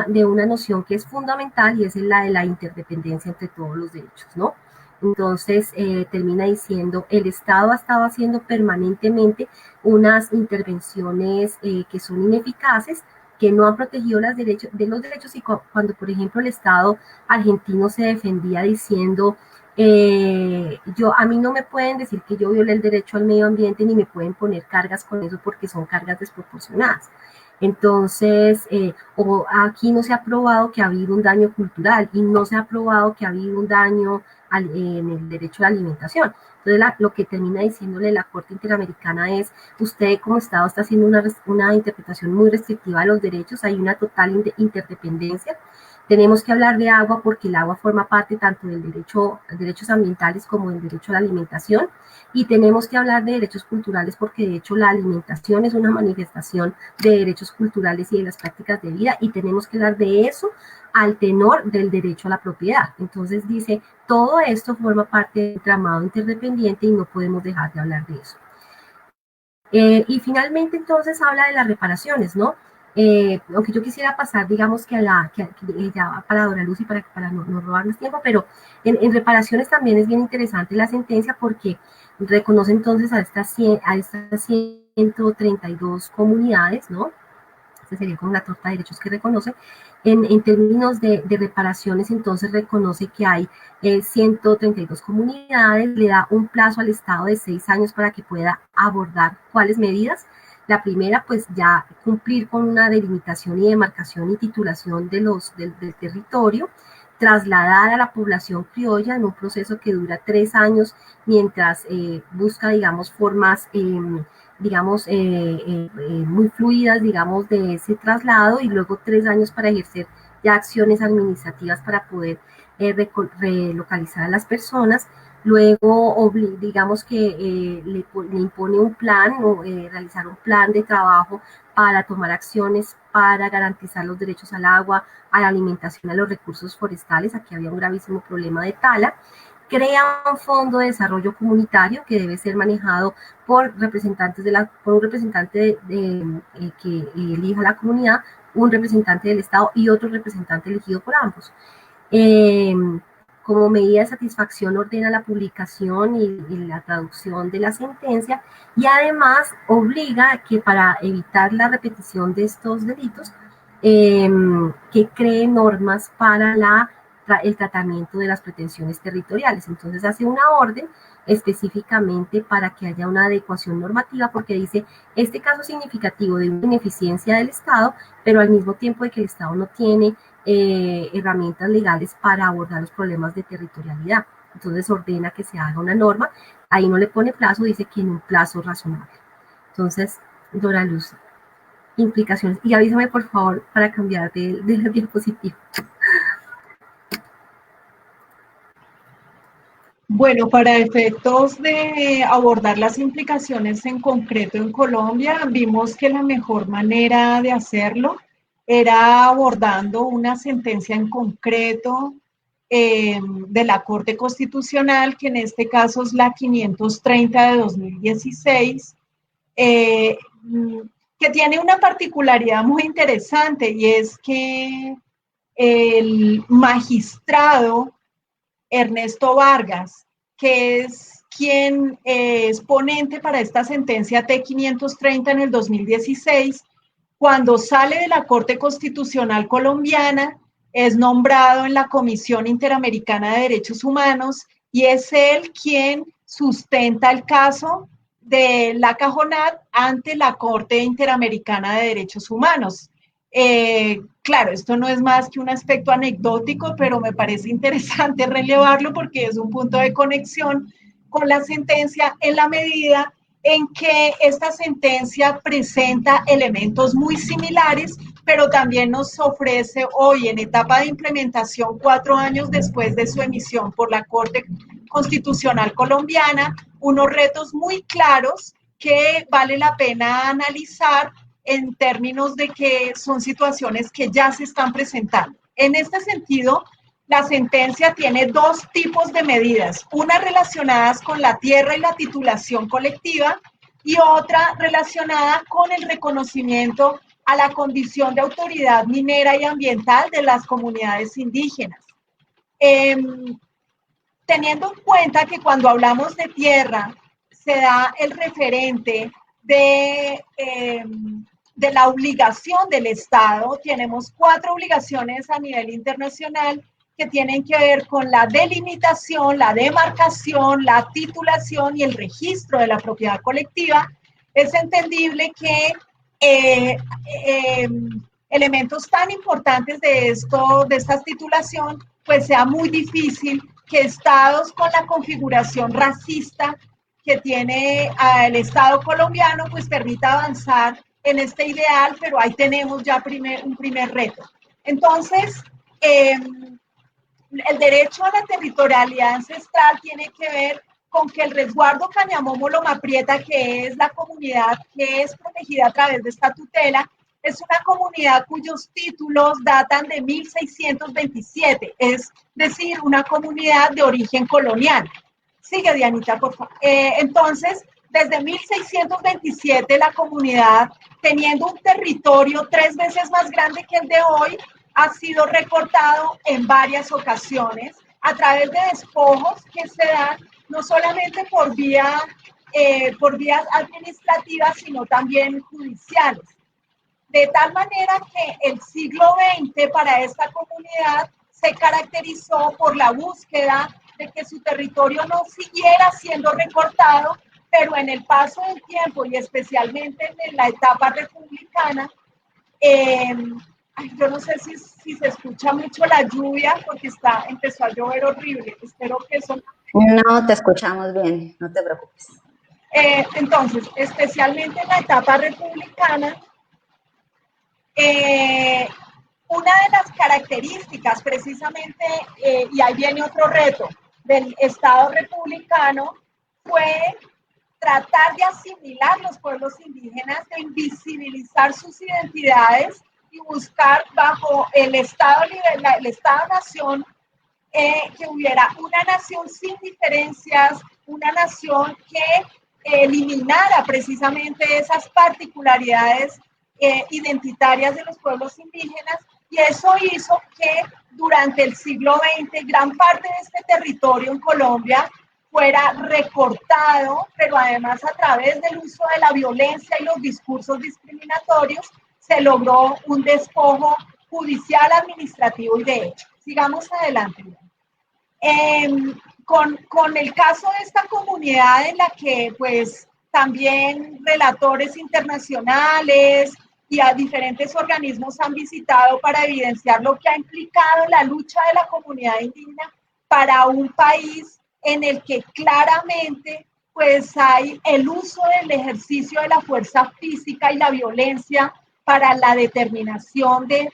de una noción que es fundamental, y es la de la interdependencia entre todos los derechos, ¿no? Entonces termina diciendo, el Estado ha estado haciendo permanentemente unas intervenciones que son ineficaces, que no han protegido los derechos, y cuando, por ejemplo, el Estado argentino se defendía diciendo, a mí no me pueden decir que yo violé el derecho al medio ambiente ni me pueden poner cargas con eso porque son cargas desproporcionadas. Entonces, o aquí no se ha probado que ha habido un daño cultural y no se ha probado que ha habido un daño en el derecho a la alimentación. Entonces, lo que termina diciéndole la Corte Interamericana es, usted como Estado está haciendo una interpretación muy restrictiva de los derechos, hay una total interdependencia. Tenemos que hablar de agua porque el agua forma parte tanto del derechos ambientales como del derecho a la alimentación, y tenemos que hablar de derechos culturales porque de hecho la alimentación es una manifestación de derechos culturales y de las prácticas de vida, y tenemos que hablar de eso al tenor del derecho a la propiedad. Entonces dice, todo esto forma parte del entramado interdependiente y no podemos dejar de hablar de eso. Y finalmente entonces habla de las reparaciones, ¿no? Aunque yo quisiera pasar, digamos, que ya para Dora Luz y para no robar más tiempo, pero en reparaciones también es bien interesante la sentencia porque reconoce entonces a estas 132 comunidades, ¿no? Esta sería como la torta de derechos que reconoce. En términos de reparaciones, entonces reconoce que hay 132 comunidades, le da un plazo al Estado de 6 años para que pueda abordar cuáles medidas. La primera, pues ya cumplir con una delimitación y demarcación y titulación del territorio, trasladar a la población criolla en un proceso que dura 3 años mientras busca, digamos, formas muy fluidas, digamos, de ese traslado, y luego 3 años para ejercer ya acciones administrativas para poder relocalizar a las personas. Luego, digamos que le impone un plan o realizar un plan de trabajo para tomar acciones para garantizar los derechos al agua, a la alimentación, a los recursos forestales. Aquí había un gravísimo problema de tala. Crea un fondo de desarrollo comunitario que debe ser manejado por un representante que elija la comunidad, un representante del Estado y otro representante elegido por ambos. Como medida de satisfacción ordena la publicación y la traducción de la sentencia, y además obliga a que para evitar la repetición de estos delitos, que cree normas para el tratamiento de las pretensiones territoriales. Entonces hace una orden específicamente para que haya una adecuación normativa, porque dice, este caso significativo de una ineficiencia del Estado, pero al mismo tiempo de que el Estado no tiene herramientas legales para abordar los problemas de territorialidad. Entonces ordena que se haga una norma, ahí no le pone plazo, dice que en un plazo razonable. Entonces, Dora Luz, implicaciones. Y avísame, por favor, para cambiar de la diapositiva. Bueno, para efectos de abordar las implicaciones en concreto en Colombia, vimos que la mejor manera de hacerlo era abordando una sentencia en concreto de la Corte Constitucional, que en este caso es la 530 de 2016, que tiene una particularidad muy interesante, y es que el magistrado Ernesto Vargas, que es quien es ponente para esta sentencia T530 en el 2016, cuando sale de la Corte Constitucional colombiana, es nombrado en la Comisión Interamericana de Derechos Humanos, y es él quien sustenta el caso de la Cajonat ante la Corte Interamericana de Derechos Humanos. Claro, esto no es más que un aspecto anecdótico, pero me parece interesante relevarlo porque es un punto de conexión con la sentencia, en la medida en que esta sentencia presenta elementos muy similares, pero también nos ofrece hoy, en etapa de implementación, 4 años después de su emisión por la Corte Constitucional colombiana, unos retos muy claros que vale la pena analizar en términos de que son situaciones que ya se están presentando. En este sentido, la sentencia tiene 2 tipos de medidas, una relacionadas con la tierra y la titulación colectiva, y otra relacionada con el reconocimiento a la condición de autoridad minera y ambiental de las comunidades indígenas. teniendo en cuenta que cuando hablamos de tierra se da el referente de la obligación del Estado. Tenemos 4 obligaciones a nivel internacional que tienen que ver con la delimitación, la demarcación, la titulación y el registro de la propiedad colectiva. Es entendible que elementos tan importantes de esta titulación, pues sea muy difícil que estados con la configuración racista que tiene el Estado colombiano, pues permita avanzar en este ideal, pero ahí tenemos ya un primer reto. Entonces, el derecho a la territorialidad ancestral tiene que ver con que el resguardo Cañamomo-Loma Prieta, que es la comunidad que es protegida a través de esta tutela, es una comunidad cuyos títulos datan de 1627, es decir, una comunidad de origen colonial. Sigue, Dianita, por favor. Entonces, desde 1627, la comunidad, teniendo un territorio 3 veces más grande que el de hoy, ha sido recortado en varias ocasiones a través de despojos que se dan no solamente por vías administrativas, sino también judiciales. De tal manera que el siglo XX para esta comunidad se caracterizó por la búsqueda de que su territorio no siguiera siendo recortado, pero en el paso del tiempo y especialmente en la etapa republicana, yo no sé si se escucha mucho la lluvia porque empezó a llover horrible. Espero que eso... No, te escuchamos bien, no te preocupes. Entonces, especialmente en la etapa republicana, una de las características precisamente, y ahí viene otro reto, del Estado republicano fue tratar de asimilar los pueblos indígenas, de invisibilizar sus identidades y buscar bajo el Estado-nación que hubiera una nación sin diferencias, una nación que eliminara precisamente esas particularidades identitarias de los pueblos indígenas, y eso hizo que durante el siglo XX gran parte de este territorio en Colombia fuera recortado, pero además a través del uso de la violencia y los discursos discriminatorios se logró un despojo judicial, administrativo y de hecho. Sigamos adelante. Con el caso de esta comunidad en la que pues también relatores internacionales y a diferentes organismos han visitado para evidenciar lo que ha implicado la lucha de la comunidad indígena para un país en el que claramente pues hay el uso del ejercicio de la fuerza física y la violencia para la determinación de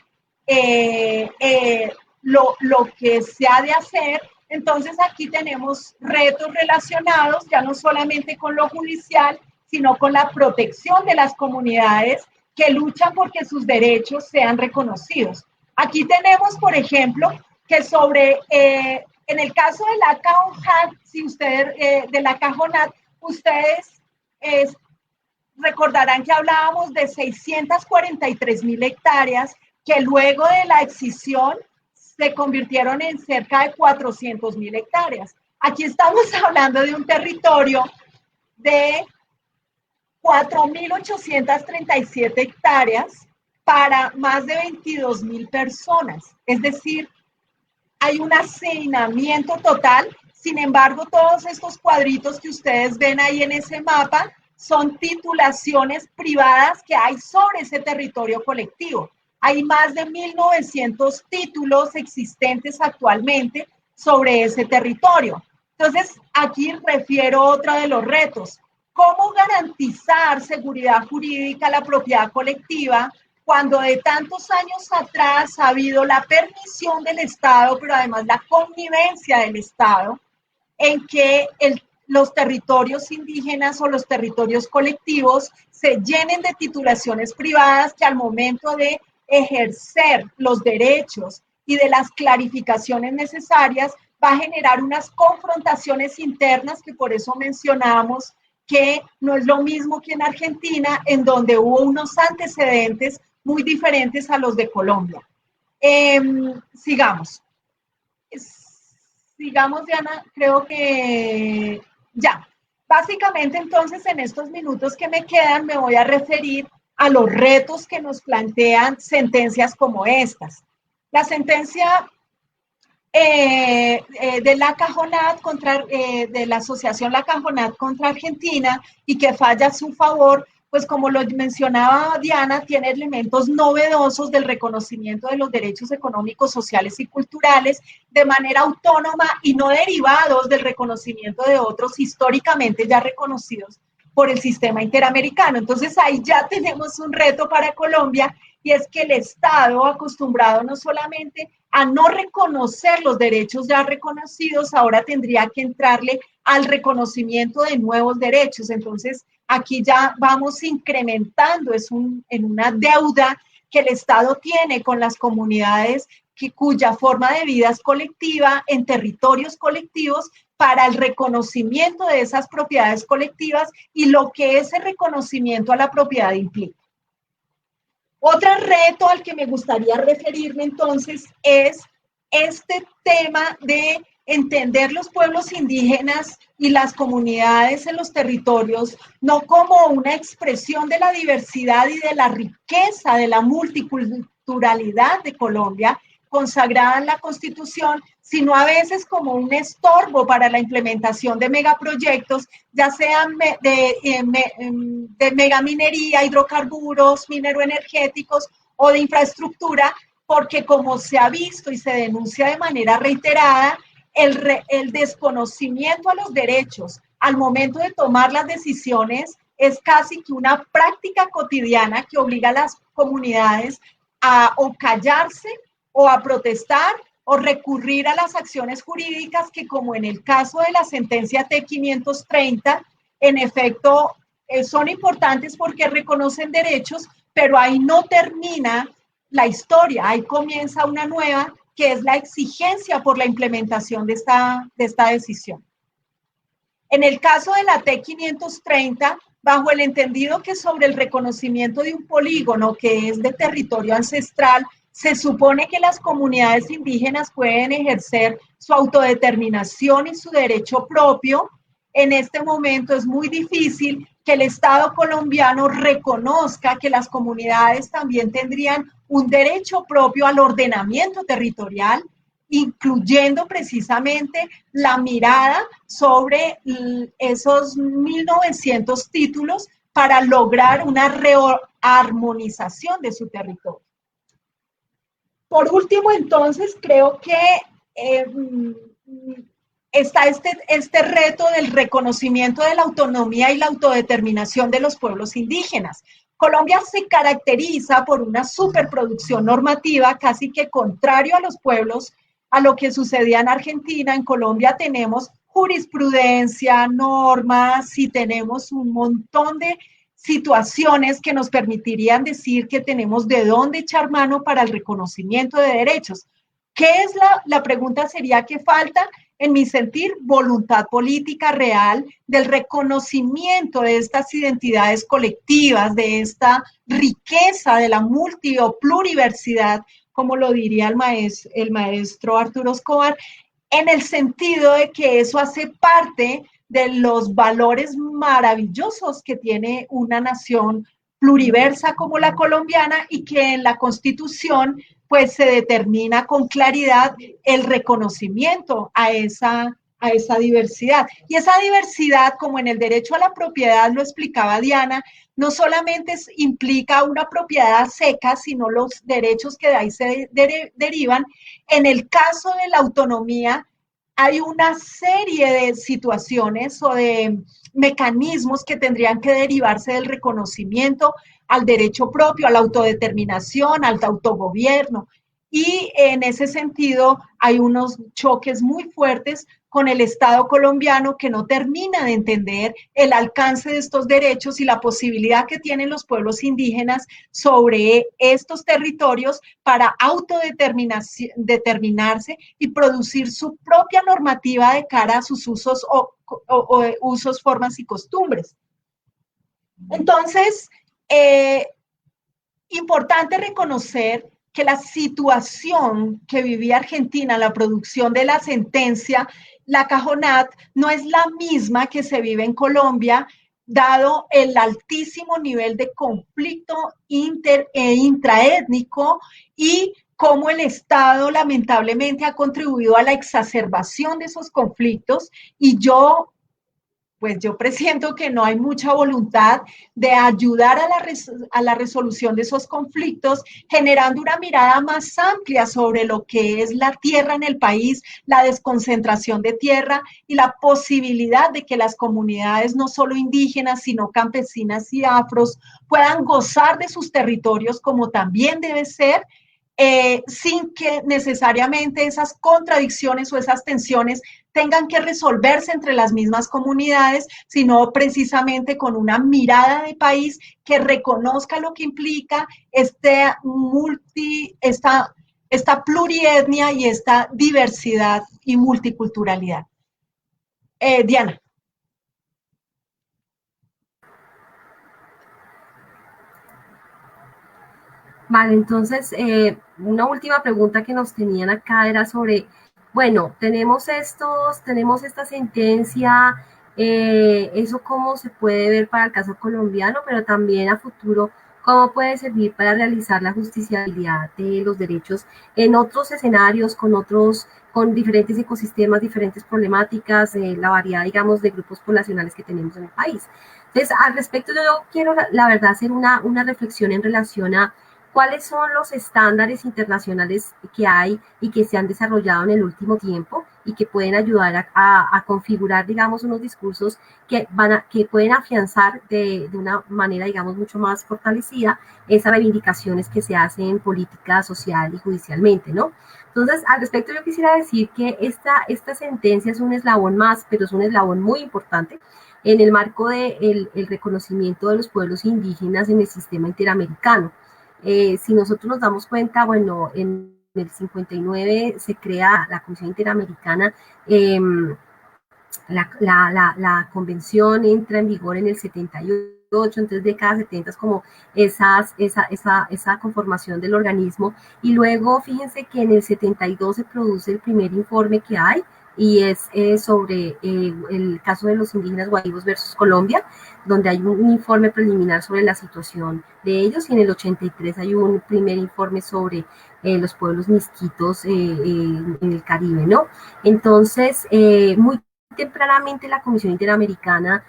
lo que se ha de hacer. Entonces aquí tenemos retos relacionados ya no solamente con lo judicial, sino con la protección de las comunidades que luchan porque sus derechos sean reconocidos. Aquí tenemos, por ejemplo, que en el caso de la Cajonat, si ustedes, de la Cajonat, ustedes recordarán que hablábamos de 643,000 hectáreas que luego de la excisión se convirtieron en cerca de 400,000 hectáreas. Aquí estamos hablando de un territorio de 4,837 hectáreas para más de 22,000 personas. Es decir, hay un hacinamiento total. Sin embargo, todos estos cuadritos que ustedes ven ahí en ese mapa son titulaciones privadas que hay sobre ese territorio colectivo. Hay más de 1,900 títulos existentes actualmente sobre ese territorio. Entonces, aquí refiero otro de los retos. ¿Cómo garantizar seguridad jurídica a la propiedad colectiva cuando de tantos años atrás ha habido la permisión del Estado, pero además la connivencia del Estado, en que los territorios indígenas o los territorios colectivos se llenen de titulaciones privadas que al momento de ejercer los derechos y de las clarificaciones necesarias va a generar unas confrontaciones internas que por eso mencionamos que no es lo mismo que en Argentina, en donde hubo unos antecedentes muy diferentes a los de Colombia. Sigamos. sigamos, Diana, creo que ya. Básicamente, entonces, en estos minutos que me quedan, me voy a referir a los retos que nos plantean sentencias como estas. La sentencia de la Cajonat de la Asociación La Cajonat contra Argentina y que falla a su favor, pues como lo mencionaba Diana, tiene elementos novedosos del reconocimiento de los derechos económicos, sociales y culturales de manera autónoma y no derivados del reconocimiento de otros históricamente ya reconocidos por el sistema interamericano. Entonces ahí ya tenemos un reto para Colombia, y es que el Estado, acostumbrado no solamente a no reconocer los derechos ya reconocidos, ahora tendría que entrarle al reconocimiento de nuevos derechos. Entonces, aquí ya vamos incrementando, en una deuda que el Estado tiene con las comunidades cuya forma de vida es colectiva, en territorios colectivos, para el reconocimiento de esas propiedades colectivas y lo que ese reconocimiento a la propiedad implica. Otro reto al que me gustaría referirme entonces es este tema de entender los pueblos indígenas y las comunidades en los territorios no como una expresión de la diversidad y de la riqueza de la multiculturalidad de Colombia, consagrada en la Constitución, sino a veces como un estorbo para la implementación de megaproyectos, ya sean de megaminería, hidrocarburos, mineroenergéticos o de infraestructura, porque como se ha visto y se denuncia de manera reiterada, el desconocimiento a los derechos al momento de tomar las decisiones es casi que una práctica cotidiana que obliga a las comunidades a o callarse o a protestar o recurrir a las acciones jurídicas que, como en el caso de la sentencia T530, en efecto son importantes porque reconocen derechos, pero ahí no termina la historia, ahí comienza una nueva, que es la exigencia por la implementación de esta decisión. En el caso de la T530, bajo el entendido que sobre el reconocimiento de un polígono que es de territorio ancestral, se supone que las comunidades indígenas pueden ejercer su autodeterminación y su derecho propio. En este momento es muy difícil que el Estado colombiano reconozca que las comunidades también tendrían un derecho propio al ordenamiento territorial, incluyendo precisamente la mirada sobre esos 1.900 títulos para lograr una rearmonización de su territorio. Por último, entonces, creo que está este reto del reconocimiento de la autonomía y la autodeterminación de los pueblos indígenas. Colombia se caracteriza por una superproducción normativa casi que contrario a los pueblos, a lo que sucedía en Argentina. En Colombia tenemos jurisprudencia, normas y tenemos un montón de situaciones que nos permitirían decir que tenemos de dónde echar mano para el reconocimiento de derechos. ¿Qué es la pregunta? Sería ¿qué falta? En mi sentir, voluntad política real del reconocimiento de estas identidades colectivas, de esta riqueza de la multi o pluriversidad, como lo diría el maestro Arturo Escobar, en el sentido de que eso hace parte de los valores maravillosos que tiene una nación pluriversa como la colombiana y que en la Constitución pues se determina con claridad el reconocimiento a esa diversidad. Y esa diversidad, como en el derecho a la propiedad lo explicaba Diana, no solamente implica una propiedad seca, sino los derechos que de ahí se derivan. En el caso de la autonomía, hay una serie de situaciones o de mecanismos que tendrían que derivarse del reconocimiento al derecho propio, a la autodeterminación, al autogobierno. Y en ese sentido hay unos choques muy fuertes con el Estado colombiano que no termina de entender el alcance de estos derechos y la posibilidad que tienen los pueblos indígenas sobre estos territorios para autodeterminarse y producir su propia normativa de cara a sus usos usos, formas y costumbres. Entonces, importante reconocer que la situación que vivía Argentina, la producción de la sentencia, la Cajonat, no es la misma que se vive en Colombia, dado el altísimo nivel de conflicto intraétnico y cómo el Estado lamentablemente ha contribuido a la exacerbación de esos conflictos. Y pues yo presiento que no hay mucha voluntad de ayudar a la resolución de esos conflictos, generando una mirada más amplia sobre lo que es la tierra en el país, la desconcentración de tierra y la posibilidad de que las comunidades, no solo indígenas, sino campesinas y afros, puedan gozar de sus territorios como también debe ser, sin que necesariamente esas contradicciones o esas tensiones tengan que resolverse entre las mismas comunidades, sino precisamente con una mirada de país que reconozca lo que implica esta plurietnia y esta diversidad y multiculturalidad. Diana. Vale, entonces, una última pregunta que nos tenían acá era sobre, bueno, tenemos esta sentencia, eso cómo se puede ver para el caso colombiano, pero también a futuro, cómo puede servir para realizar la justiciabilidad de los derechos en otros escenarios, con diferentes ecosistemas, diferentes problemáticas, la variedad, digamos, de grupos poblacionales que tenemos en el país. Entonces, al respecto, yo quiero, la verdad, hacer una reflexión en relación a cuáles son los estándares internacionales que hay y que se han desarrollado en el último tiempo y que pueden ayudar a configurar, digamos, unos discursos que pueden afianzar de una manera, digamos, mucho más fortalecida esas reivindicaciones que se hacen en política social y judicialmente, ¿no? Entonces, al respecto, yo quisiera decir que esta sentencia es un eslabón más, pero es un eslabón muy importante en el marco del reconocimiento de los pueblos indígenas en el sistema interamericano. Si nosotros nos damos cuenta, bueno, en el 59 se crea la Comisión Interamericana, la convención entra en vigor en el 78, entonces décadas 70 es como esa conformación del organismo, y luego fíjense que en el 72 se produce el primer informe que hay, y es sobre el caso de los indígenas guaivos versus Colombia, donde hay un informe preliminar sobre la situación de ellos, y en el 83 hay un primer informe sobre los pueblos misquitos en el Caribe, ¿no? Entonces, muy tempranamente la Comisión Interamericana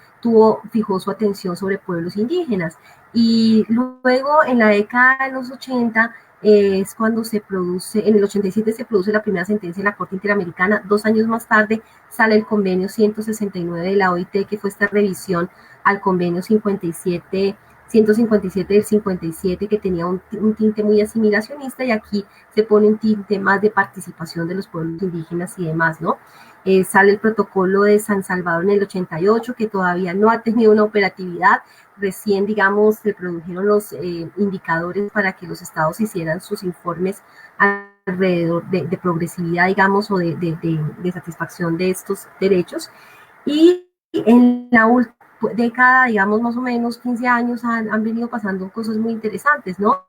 fijó su atención sobre pueblos indígenas, y luego en la década de los 80 es cuando se produce, en el 87 se produce la primera sentencia en la Corte Interamericana. 2 años más tarde sale el convenio 169 de la OIT, que fue esta revisión al convenio 157 del 57, que tenía un tinte muy asimilacionista, y aquí se pone un tinte más de participación de los pueblos indígenas y demás, ¿no? Sale el protocolo de San Salvador en el 88, que todavía no ha tenido una operatividad. Recién, digamos, se produjeron los indicadores para que los estados hicieran sus informes alrededor de progresividad, digamos, o de satisfacción de estos derechos. Y en la última década, digamos, más o menos 15 años, han venido pasando cosas muy interesantes, ¿no?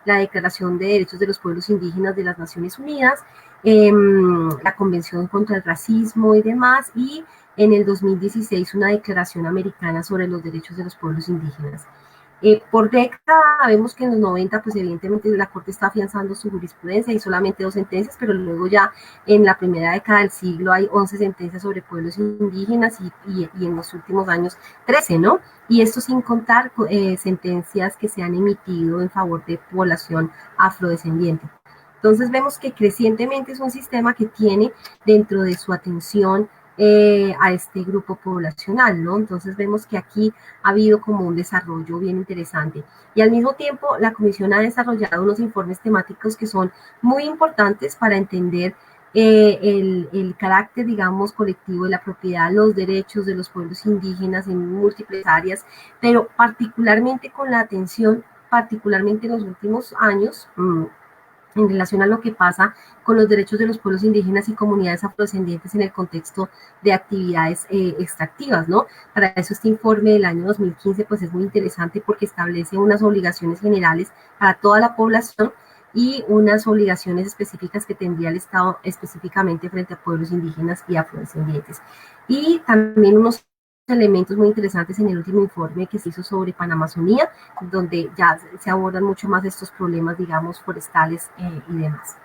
La Declaración de Derechos de los Pueblos Indígenas de las Naciones Unidas, la Convención contra el Racismo y demás, y en el 2016 una Declaración Americana sobre los Derechos de los Pueblos Indígenas. Por década vemos que en los 90, pues evidentemente la Corte está afianzando su jurisprudencia y solamente 2 sentencias, pero luego ya en la primera década del siglo hay 11 sentencias sobre pueblos indígenas y en los últimos años 13, ¿no? Y esto sin contar sentencias que se han emitido en favor de población afrodescendiente. Entonces vemos que crecientemente es un sistema que tiene dentro de su atención a este grupo poblacional, ¿no? Entonces vemos que aquí ha habido como un desarrollo bien interesante. Y al mismo tiempo, la Comisión ha desarrollado unos informes temáticos que son muy importantes para entender el carácter, digamos, colectivo de la propiedad, los derechos de los pueblos indígenas en múltiples áreas, pero particularmente con la atención, particularmente en los últimos años, en relación a lo que pasa con los derechos de los pueblos indígenas y comunidades afrodescendientes en el contexto de actividades extractivas, ¿no? Para eso este informe del año 2015 pues es muy interesante porque establece unas obligaciones generales para toda la población, y unas obligaciones específicas que tendría el Estado específicamente frente a pueblos indígenas y afrodescendientes. Y también unos elementos muy interesantes en el último informe que se hizo sobre Panamazonía, donde ya se abordan mucho más estos problemas, digamos, forestales y demás.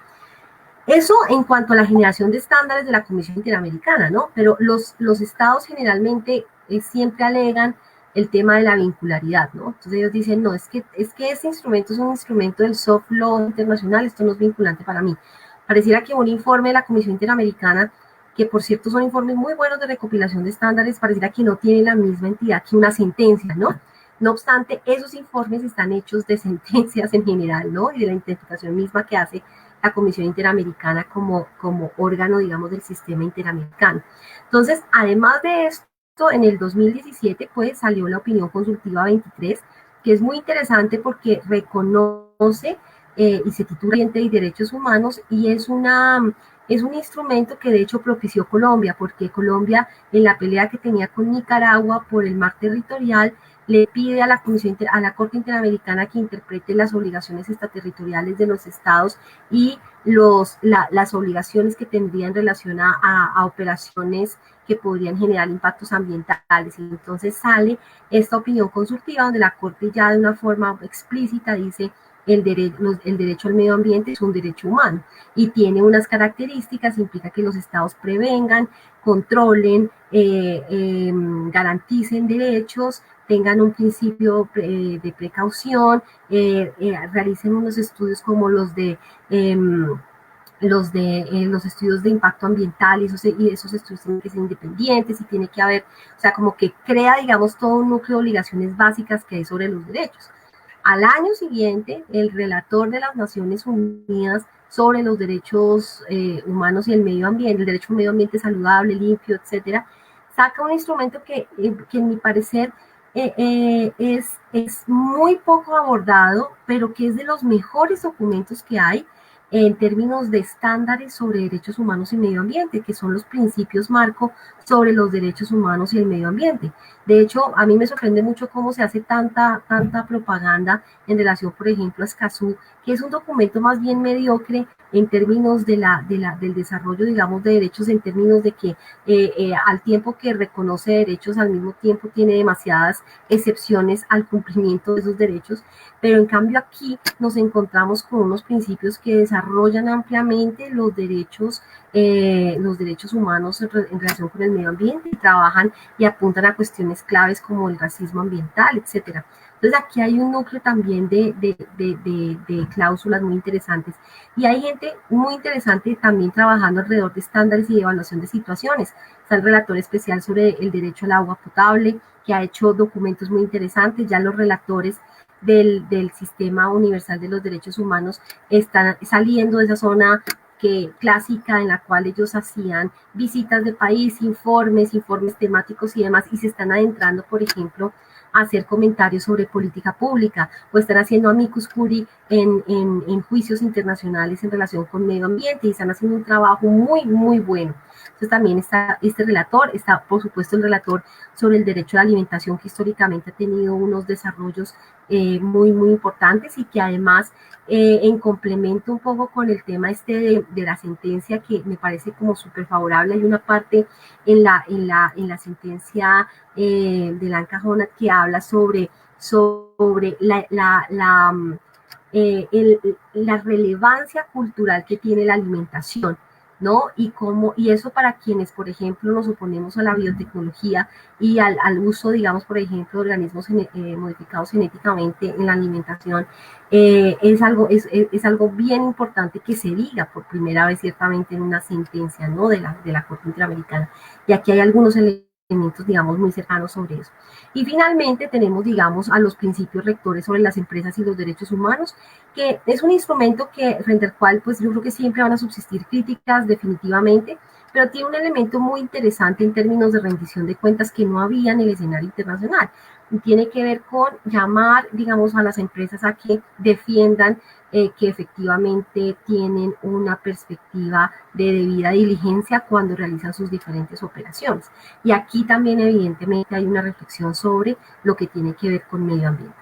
Eso en cuanto a la generación de estándares de la Comisión Interamericana, ¿no? Pero los estados generalmente siempre alegan el tema de la vincularidad, ¿no? Entonces ellos dicen, no, es que este instrumento es un instrumento del soft law internacional, esto no es vinculante para mí. Pareciera que un informe de la Comisión Interamericana, que por cierto son informes muy buenos de recopilación de estándares, pareciera que no tiene la misma entidad que una sentencia, ¿no? No obstante, esos informes están hechos de sentencias en general, ¿no? Y de la interpretación misma que hace la Comisión Interamericana como órgano, digamos, del sistema interamericano. Entonces, además de esto, en el 2017, pues, salió la opinión consultiva 23, que es muy interesante porque reconoce y se titula Ambiente y Derechos Humanos, y es un instrumento que de hecho propició Colombia, porque Colombia, en la pelea que tenía con Nicaragua por el mar territorial, le pide a la Corte Interamericana que interprete las obligaciones extraterritoriales de los estados y las obligaciones que tendría en relación a operaciones que podrían generar impactos ambientales. Y entonces sale esta opinión consultiva donde la Corte ya de una forma explícita dice el derecho al medio ambiente es un derecho humano y tiene unas características, implica que los estados prevengan, controlen, garanticen derechos, tengan un principio de precaución, realicen unos estudios como los estudios de impacto ambiental, y esos estudios tienen que ser independientes y tiene que haber, o sea, como que crea, digamos, todo un núcleo de obligaciones básicas que hay sobre los derechos. Al año siguiente, el relator de las Naciones Unidas sobre los derechos humanos y el medio ambiente, el derecho a un medio ambiente saludable, limpio, etcétera, saca un instrumento que en mi parecer es muy poco abordado, pero que es de los mejores documentos que hay en términos de estándares sobre derechos humanos y medio ambiente, que son los principios marco sobre los derechos humanos y el medio ambiente. De hecho, a mí me sorprende mucho cómo se hace tanta propaganda en relación, por ejemplo, a Escazú, que es un documento más bien mediocre en términos del desarrollo, digamos, de derechos, en términos de que al tiempo que reconoce derechos, al mismo tiempo tiene demasiadas excepciones al cumplimiento de esos derechos, pero en cambio aquí nos encontramos con unos principios que desarrollan ampliamente los derechos humanos en relación con el medio ambiente y trabajan y apuntan a cuestiones claves como el racismo ambiental, etcétera. Entonces aquí hay un núcleo también de cláusulas muy interesantes y hay gente muy interesante también trabajando alrededor de estándares y de evaluación de situaciones. Está el relator especial sobre el derecho al agua potable, que ha hecho documentos muy interesantes. Ya los relatores del Sistema Universal de los Derechos Humanos están saliendo de esa zona clásica en la cual ellos hacían visitas de país, informes temáticos y demás, y se están adentrando, por ejemplo, a hacer comentarios sobre política pública, o están haciendo amicus curiae en juicios internacionales en relación con medio ambiente, y están haciendo un trabajo muy, muy bueno. Entonces también está este relator, está por supuesto el relator sobre el derecho a la alimentación, que históricamente ha tenido unos desarrollos muy, muy importantes y que además en complemento un poco con el tema de la sentencia, que me parece como súper favorable. Hay una parte en la sentencia de Lancajona que habla sobre la relevancia cultural que tiene la alimentación, ¿no? Y eso para quienes, por ejemplo, nos oponemos a la biotecnología y al uso, digamos, por ejemplo, de organismos modificados genéticamente en la alimentación, es algo bien importante que se diga por primera vez, ciertamente, en una sentencia, ¿no?, de la Corte Interamericana. Y aquí hay algunos elementos, digamos, muy cercanos sobre eso. Y finalmente tenemos, digamos, a los principios rectores sobre las empresas y los derechos humanos, que es un instrumento frente al cual, pues, yo creo que siempre van a subsistir críticas, definitivamente, pero tiene un elemento muy interesante en términos de rendición de cuentas que no había en el escenario internacional. Y tiene que ver con llamar, digamos, a las empresas a que defiendan que efectivamente tienen una perspectiva de debida diligencia cuando realizan sus diferentes operaciones. Y aquí también, evidentemente, hay una reflexión sobre lo que tiene que ver con medio ambiente.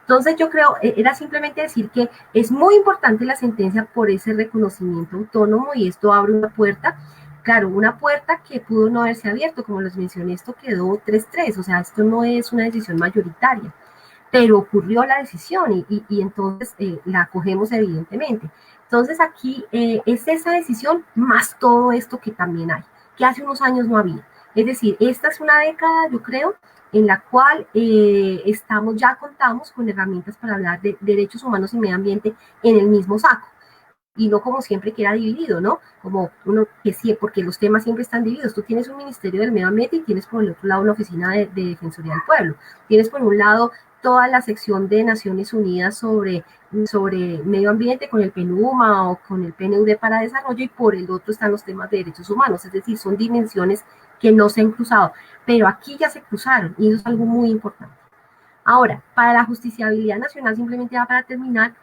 Entonces yo creo, era simplemente decir que es muy importante la sentencia por ese reconocimiento autónomo y esto abre una puerta, claro, una puerta que pudo no haberse abierto, como les mencioné, esto quedó 3-3, o sea, esto no es una decisión mayoritaria, pero ocurrió la decisión y entonces la acogemos evidentemente. Entonces aquí es esa decisión más todo esto que también hay, que hace unos años no había. Es decir, esta es una década, yo creo, en la cual ya contamos con herramientas para hablar de derechos humanos y medio ambiente en el mismo saco. Y no como siempre que era dividido, ¿no? Como uno que sí, porque los temas siempre están divididos. Tú tienes un Ministerio del Medio Ambiente y tienes por el otro lado una Oficina de Defensoría del Pueblo. Tienes por un lado toda la sección de Naciones Unidas sobre medio ambiente con el PNUMA o con el PNUD para desarrollo y por el otro están los temas de derechos humanos, es decir, son dimensiones que no se han cruzado, pero aquí ya se cruzaron y eso es algo muy importante. Ahora, para la justiciabilidad nacional, simplemente ya para terminar,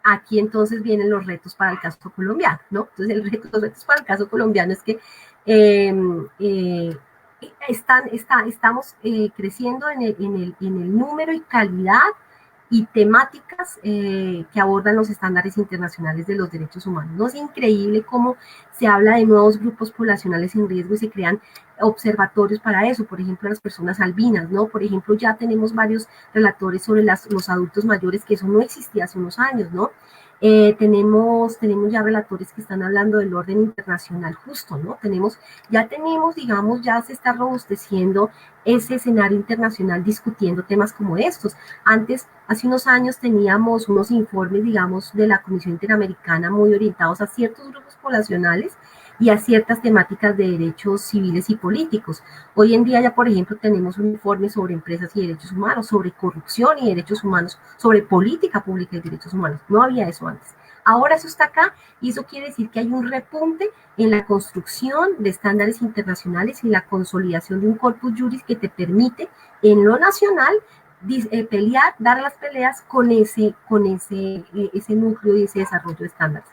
aquí entonces vienen los retos para el caso colombiano, ¿no? Entonces los retos para el caso colombiano es que estamos creciendo en el número y calidad y temáticas que abordan los estándares internacionales de los derechos humanos. ¿No es increíble cómo se habla de nuevos grupos poblacionales en riesgo y se crean observatorios para eso? Por ejemplo, las personas albinas, ¿no? Por ejemplo, ya tenemos varios relatores sobre los adultos mayores, que eso no existía hace unos años, ¿no? Tenemos ya relatores que están hablando del orden internacional justo, ¿no? Ya tenemos, digamos, ya se está robusteciendo ese escenario internacional discutiendo temas como estos. Antes, hace unos años, teníamos unos informes, digamos, de la Comisión Interamericana muy orientados a ciertos grupos poblacionales y a ciertas temáticas de derechos civiles y políticos. Hoy en día ya, por ejemplo, tenemos un informe sobre empresas y derechos humanos, sobre corrupción y derechos humanos, sobre política pública y derechos humanos. No había eso antes. Ahora eso está acá y eso quiere decir que hay un repunte en la construcción de estándares internacionales y la consolidación de un corpus juris que te permite en lo nacional pelear, dar las peleas con ese núcleo y ese desarrollo de estándares.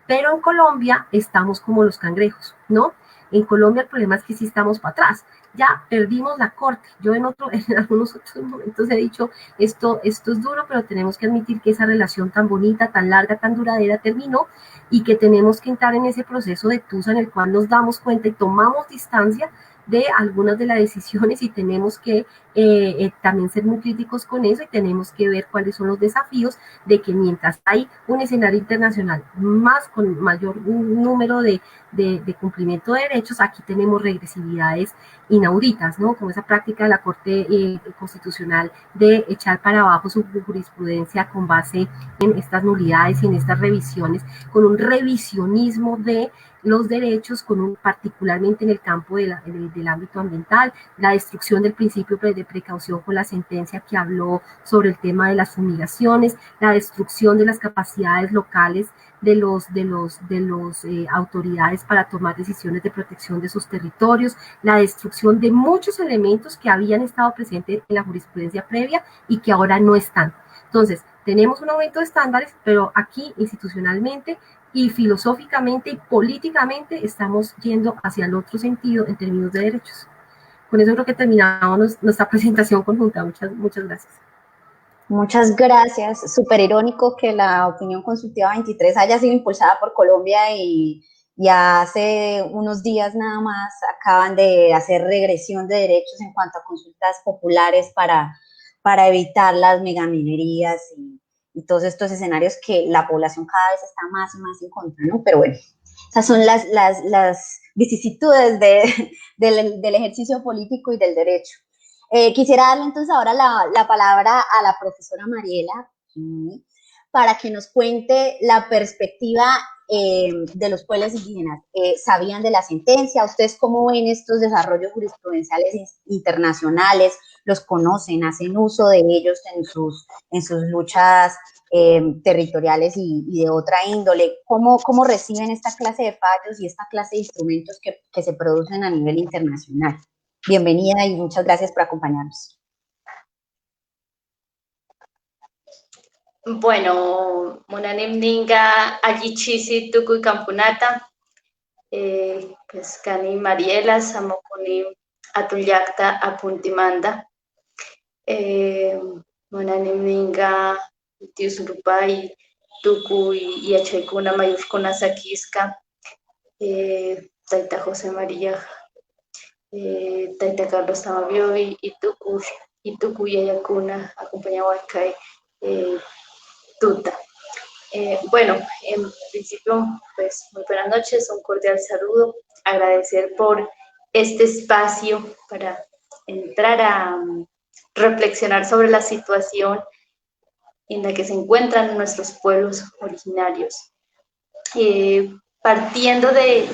Pero en Colombia estamos como los cangrejos, ¿no? En Colombia el problema es que sí estamos para atrás. Ya perdimos la corte. Yo en algunos otros momentos he dicho, esto es duro, pero tenemos que admitir que esa relación tan bonita, tan larga, tan duradera terminó y que tenemos que entrar en ese proceso de tusa en el cual nos damos cuenta y tomamos distancia de algunas de las decisiones y tenemos que también ser muy críticos con eso y tenemos que ver cuáles son los desafíos de que mientras hay un escenario internacional con mayor número de cumplimiento de derechos, aquí tenemos regresividades inauditas, ¿no? Como esa práctica de la Corte Constitucional de echar para abajo su jurisprudencia con base en estas nulidades y en estas revisiones, con un revisionismo de los derechos, particularmente en el campo del ámbito ambiental, la destrucción del principio de precaución con la sentencia que habló sobre el tema de las fumigaciones, la destrucción de las capacidades locales de los autoridades para tomar decisiones de protección de sus territorios, la destrucción de muchos elementos que habían estado presentes en la jurisprudencia previa y que ahora no están. Entonces, tenemos un aumento de estándares, pero aquí institucionalmente y filosóficamente y políticamente estamos yendo hacia el otro sentido en términos de derechos. Con eso creo que terminamos nuestra presentación conjunta. Muchas gracias. Muchas gracias. Súper irónico que la opinión consultiva 23 haya sido impulsada por Colombia y hace unos días nada más acaban de hacer regresión de derechos en cuanto a consultas populares para evitar las megaminerías y todos estos escenarios que la población cada vez está más y más en contra, ¿no? Pero bueno, esas son las vicisitudes del ejercicio político y del derecho. Quisiera darle entonces ahora la palabra a la profesora Mariela para que nos cuente la perspectiva de los pueblos indígenas. ¿Sabían de la sentencia? ¿Ustedes cómo ven estos desarrollos jurisprudenciales internacionales? ¿Los conocen? ¿Hacen uso de ellos en sus luchas territoriales y de otra índole? ¿Cómo reciben esta clase de fallos y esta clase de instrumentos que se producen a nivel internacional? Bienvenida y muchas gracias por acompañarnos. Bueno, Munanemninga, Allichisi, Tukuy Campunata, pues Cani Mariela, Samokuni, Atunyacta, Apuntimanda. Monanemninga, Tiusurupay, Tukuy y Achekuna Mayufkuna Sakiska, Taita José María, Taita Carlos Tamabiovi y Tukuy Ayakuna, acompañado acá Tuta. Bueno, en principio, pues muy buenas noches, un cordial saludo, agradecer por este espacio para entrar a reflexionar sobre la situación en la que se encuentran nuestros pueblos originarios, partiendo de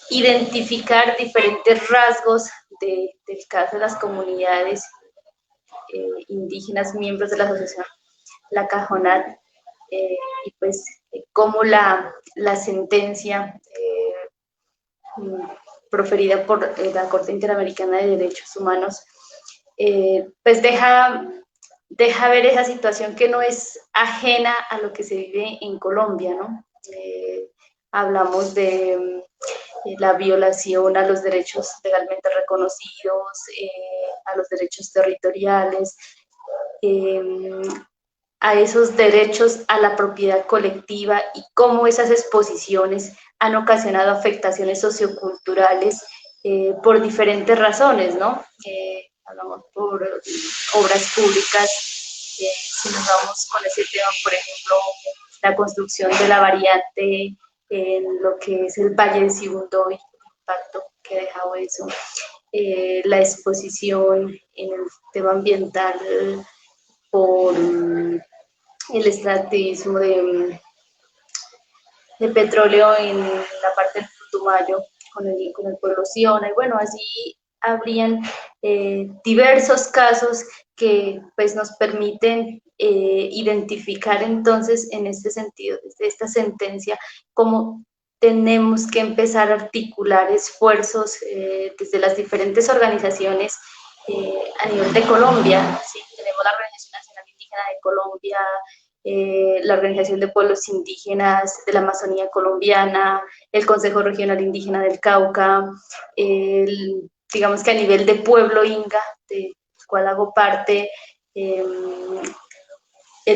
identificar diferentes rasgos del caso de las comunidades indígenas, miembros de la asociación La Cajonat, y pues cómo la sentencia proferida por la Corte Interamericana de Derechos Humanos pues deja ver esa situación que no es ajena a lo que se vive en Colombia, ¿no? Hablamos de la violación a los derechos legalmente reconocidos, a los derechos territoriales, a esos derechos a la propiedad colectiva y cómo esas exposiciones han ocasionado afectaciones socioculturales por diferentes razones, ¿no? Hablamos por obras públicas, si nos vamos con ese tema, por ejemplo, la construcción de la variante en lo que es el Valle de Sibundoy, el impacto que ha dejado eso, la exposición en el tema ambiental por el extractivismo de petróleo en la parte del Putumayo con el pueblo Siona, y bueno, así habrían diversos casos que pues nos permiten identificar entonces en este sentido, desde esta sentencia, cómo tenemos que empezar a articular esfuerzos desde las diferentes organizaciones a nivel de Colombia. ¿Sí? Tenemos la Organización Nacional Indígena de Colombia, la Organización de Pueblos Indígenas de la Amazonía Colombiana, el Consejo Regional Indígena del Cauca, digamos que a nivel de pueblo inga, del cual hago parte, el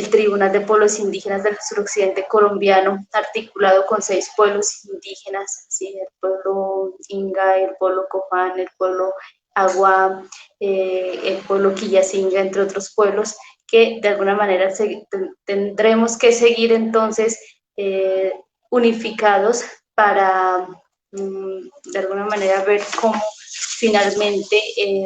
Tribunal de Pueblos Indígenas del Suroccidente Colombiano, articulado con 6 pueblos indígenas, ¿sí? El pueblo inga, el pueblo copán, el pueblo agua, el pueblo quillacinga, entre otros pueblos, que de alguna manera tendremos que seguir entonces unificados para de alguna manera ver cómo finalmente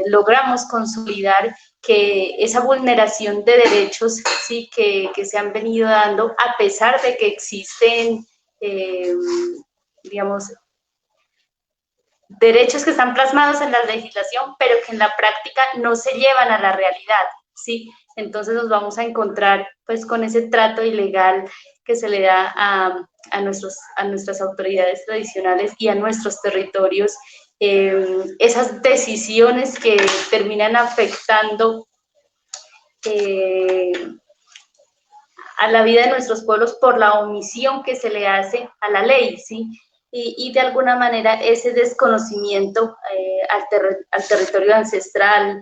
logramos consolidar que esa vulneración de derechos, sí, que se han venido dando, a pesar de que existen, digamos, derechos que están plasmados en la legislación, pero que en la práctica no se llevan a la realidad, ¿sí? Entonces nos vamos a encontrar pues con ese trato ilegal que se le da a nuestras autoridades tradicionales y a nuestros territorios, esas decisiones que terminan afectando a la vida de nuestros pueblos por la omisión que se le hace a la ley, ¿sí? Y de alguna manera ese desconocimiento al territorio ancestral,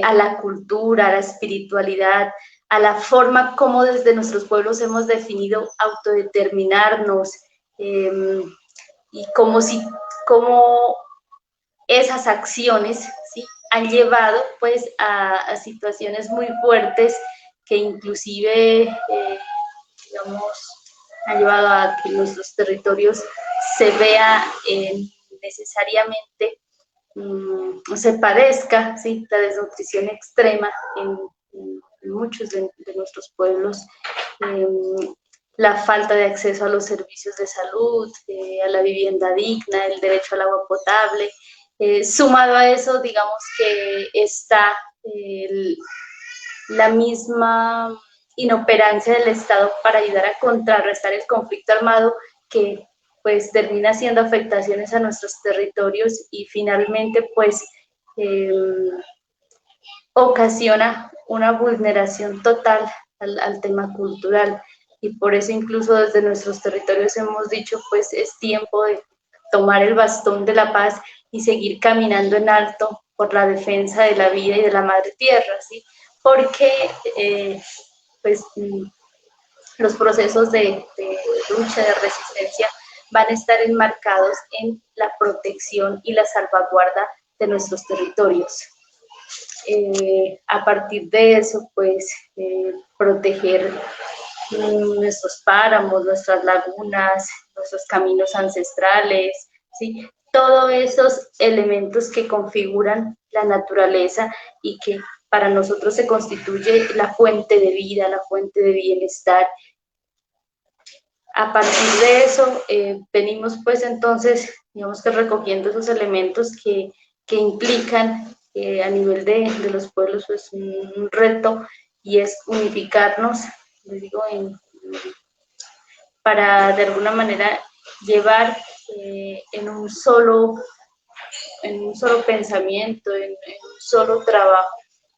a la cultura, a la espiritualidad, a la forma como desde nuestros pueblos hemos definido autodeterminarnos, y cómo esas acciones, ¿sí? Han llevado pues a situaciones muy fuertes que inclusive, digamos, han llevado a que nuestros territorios se vea necesariamente, se padezca, ¿sí? La desnutrición extrema en muchos de nuestros pueblos, la falta de acceso a los servicios de salud, a la vivienda digna, el derecho al agua potable. Sumado a eso, digamos que está la misma inoperancia del Estado para ayudar a contrarrestar el conflicto armado que pues termina haciendo afectaciones a nuestros territorios y finalmente pues ocasiona una vulneración total al tema cultural, y por eso incluso desde nuestros territorios hemos dicho pues es tiempo de tomar el bastón de la paz y seguir caminando en alto por la defensa de la vida y de la madre tierra, ¿sí? porque pues, los procesos de lucha, de resistencia, van a estar enmarcados en la protección y la salvaguarda de nuestros territorios. A partir de eso, pues, proteger nuestros páramos, nuestras lagunas, nuestros caminos ancestrales, ¿sí? Todos esos elementos que configuran la naturaleza y que para nosotros se constituye la fuente de vida, la fuente de bienestar. A partir de eso, venimos pues entonces, digamos que recogiendo esos elementos que implican a nivel de los pueblos pues, un reto, y es unificarnos, les digo, para de alguna manera llevar en un solo pensamiento, en un solo trabajo,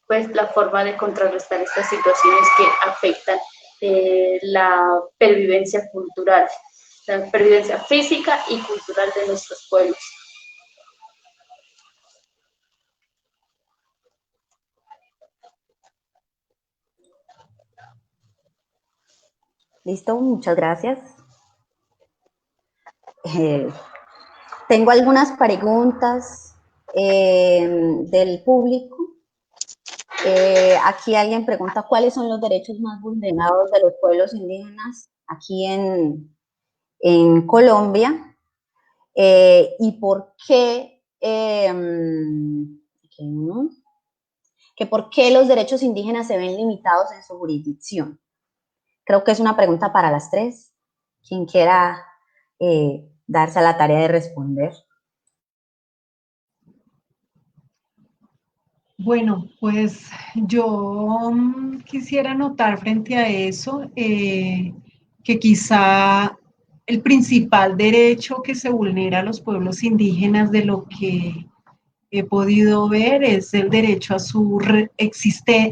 pues la forma de contrarrestar estas situaciones que afectan la pervivencia cultural, la pervivencia física y cultural de nuestros pueblos. Listo, muchas gracias. Tengo algunas preguntas del público. Aquí alguien pregunta cuáles son los derechos más vulnerados de los pueblos indígenas aquí en Colombia, y por qué, que por qué los derechos indígenas se ven limitados en su jurisdicción. Creo que es una pregunta para las tres. Quien quiera darse a la tarea de responder. Bueno, pues yo quisiera notar frente a eso que quizá el principal derecho que se vulnera a los pueblos indígenas, de lo que he podido ver, es el derecho a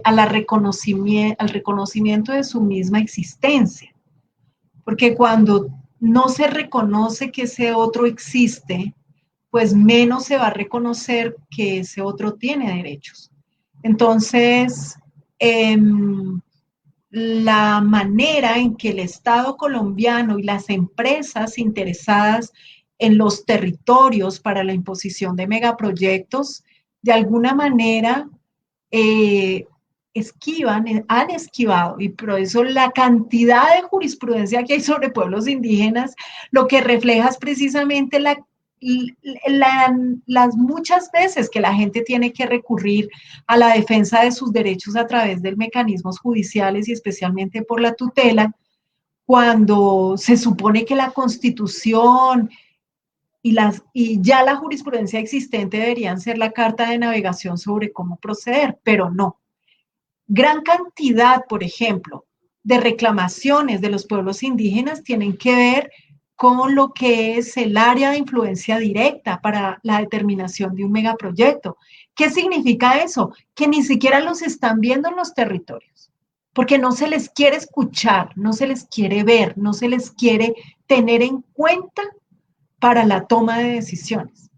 al reconocimiento de su misma existencia. Porque cuando no se reconoce que ese otro existe, pues menos se va a reconocer que ese otro tiene derechos. Entonces, la manera en que el Estado colombiano y las empresas interesadas en los territorios para la imposición de megaproyectos, de alguna manera han esquivado, y por eso la cantidad de jurisprudencia que hay sobre pueblos indígenas, lo que refleja es precisamente las muchas veces que la gente tiene que recurrir a la defensa de sus derechos a través de mecanismos judiciales y especialmente por la tutela, cuando se supone que la Constitución y ya la jurisprudencia existente deberían ser la carta de navegación sobre cómo proceder, pero no. Gran cantidad, por ejemplo, de reclamaciones de los pueblos indígenas tienen que ver con lo que es el área de influencia directa para la determinación de un megaproyecto. ¿Qué significa eso? Que ni siquiera los están viendo en los territorios, porque no se les quiere escuchar, no se les quiere ver, no se les quiere tener en cuenta para la toma de decisiones.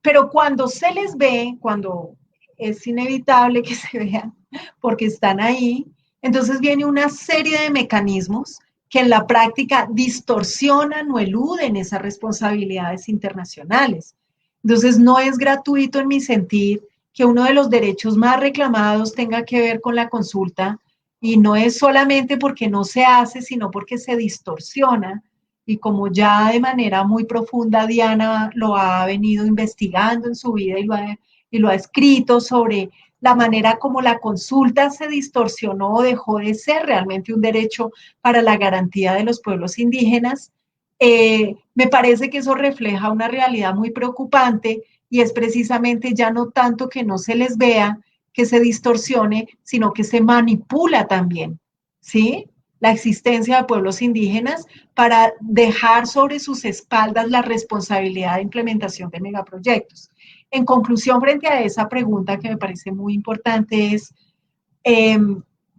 Pero cuando se les ve, cuando es inevitable que se vean porque están ahí, entonces viene una serie de mecanismos que en la práctica distorsionan o eluden esas responsabilidades internacionales. Entonces no es gratuito en mi sentir que uno de los derechos más reclamados tenga que ver con la consulta, y no es solamente porque no se hace, sino porque se distorsiona. Y como ya de manera muy profunda Diana lo ha venido investigando en su vida y lo ha escrito sobre la manera como la consulta se distorsionó o dejó de ser realmente un derecho para la garantía de los pueblos indígenas, me parece que eso refleja una realidad muy preocupante, y es precisamente ya no tanto que no se les vea, que se distorsione, sino que se manipula también, ¿sí?, la existencia de pueblos indígenas para dejar sobre sus espaldas la responsabilidad de implementación de megaproyectos. En conclusión, frente a esa pregunta que me parece muy importante es,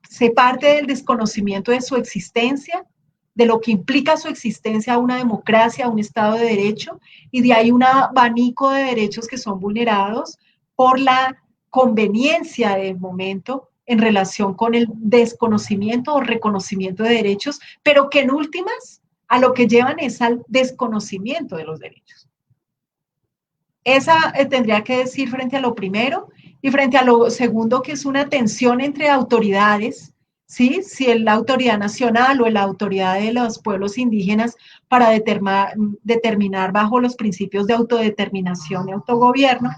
se parte del desconocimiento de su existencia, de lo que implica su existencia una democracia, un Estado de Derecho, y de ahí un abanico de derechos que son vulnerados por la conveniencia del momento en relación con el desconocimiento o reconocimiento de derechos, pero que en últimas a lo que llevan es al desconocimiento de los derechos. Esa tendría que decir frente a lo primero, y frente a lo segundo, que es una tensión entre autoridades, ¿sí? Si es la autoridad nacional o la autoridad de los pueblos indígenas para determinar bajo los principios de autodeterminación y autogobierno,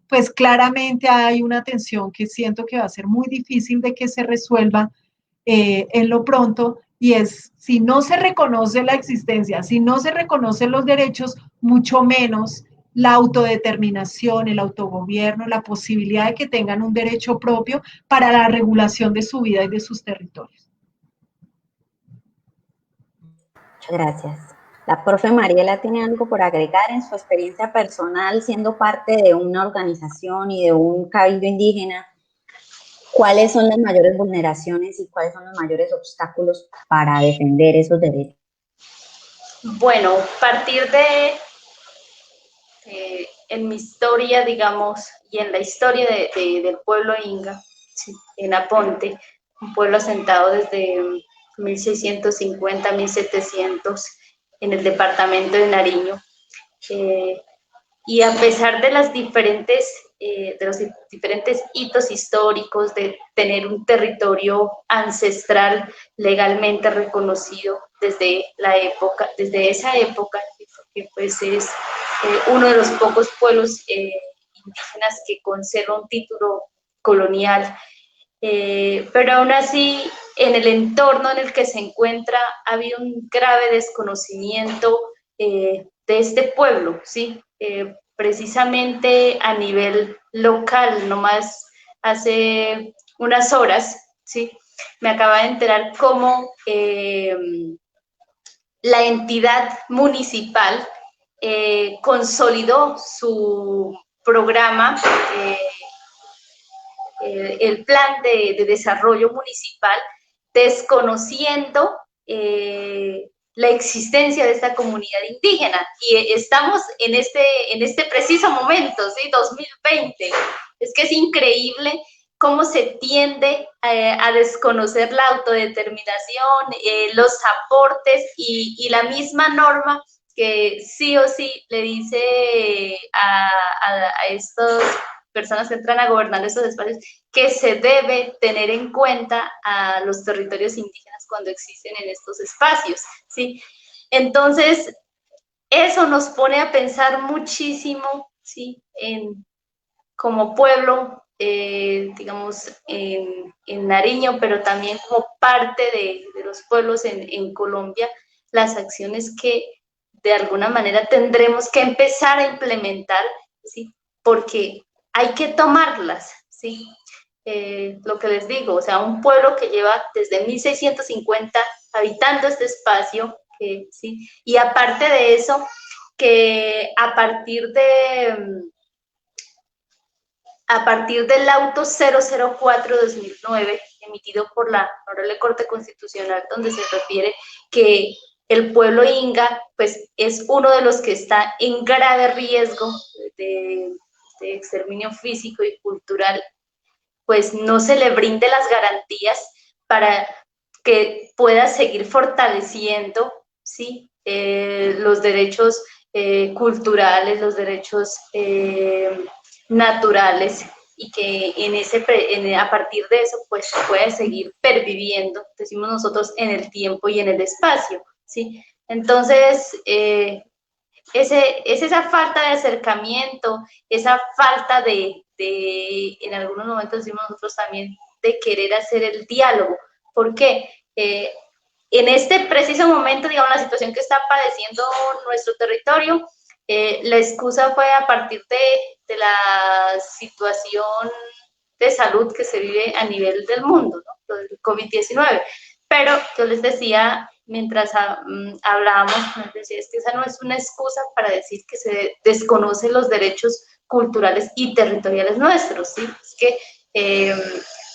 pues claramente hay una tensión que siento que va a ser muy difícil de que se resuelva en lo pronto, y es, si no se reconoce la existencia, si no se reconocen los derechos, mucho menos la autodeterminación, el autogobierno, la posibilidad de que tengan un derecho propio para la regulación de su vida y de sus territorios. Muchas gracias. La profe Mariela tiene algo por agregar en su experiencia personal siendo parte de una organización y de un cabildo indígena. ¿Cuáles son las mayores vulneraciones y cuáles son los mayores obstáculos para defender esos derechos? Bueno, partir de en mi historia, digamos, y en la historia del pueblo Inga, sí, en Aponte, un pueblo asentado desde 1650, 1700, en el departamento de Nariño. Y a pesar de los diferentes hitos históricos, de tener un territorio ancestral legalmente reconocido desde esa época, que pues es uno de los pocos pueblos indígenas que conserva un título colonial, pero aún así en el entorno en el que se encuentra ha habido un grave desconocimiento de este pueblo, ¿sí? Precisamente a nivel local, nomás hace unas horas, ¿sí? Me acaba de enterar cómo la entidad municipal consolidó su programa, el plan de desarrollo municipal, desconociendo la existencia de esta comunidad indígena. Y estamos en este preciso momento, ¿sí? 2020. Es que es increíble cómo se tiende a desconocer la autodeterminación, los aportes y la misma norma que sí o sí le dice a estas personas que entran a gobernar esos espacios que se debe tener en cuenta a los territorios indígenas cuando existen en estos espacios, ¿sí? Entonces, eso nos pone a pensar muchísimo, ¿sí? Como pueblo, digamos, en Nariño, pero también como parte de los pueblos en Colombia, las acciones que de alguna manera tendremos que empezar a implementar, ¿sí? Porque hay que tomarlas, ¿sí? Lo que les digo, o sea, un pueblo que lleva desde 1650 habitando este espacio, ¿sí? Y aparte de eso, que a partir del auto 004-2009, emitido por la Honorable Corte Constitucional, donde se refiere que el pueblo Inga, pues, es uno de los que está en grave riesgo de exterminio físico y cultural, pues no se le brinde las garantías para que pueda seguir fortaleciendo, ¿sí? Los derechos culturales, los derechos naturales, y que a partir de eso pues puede seguir perviviendo, decimos nosotros, en el tiempo y en el espacio, ¿sí? Entonces, es esa falta de acercamiento, esa falta en algunos momentos decimos nosotros también, de querer hacer el diálogo. ¿Por qué? En este preciso momento, digamos, la situación que está padeciendo nuestro territorio, la excusa fue a partir de la situación de salud que se vive a nivel del mundo, ¿no? El COVID-19. Pero yo les decía, mientras hablábamos, les decía, es que esa no es una excusa para decir que se desconocen los derechos culturales y territoriales nuestros, ¿sí? Es que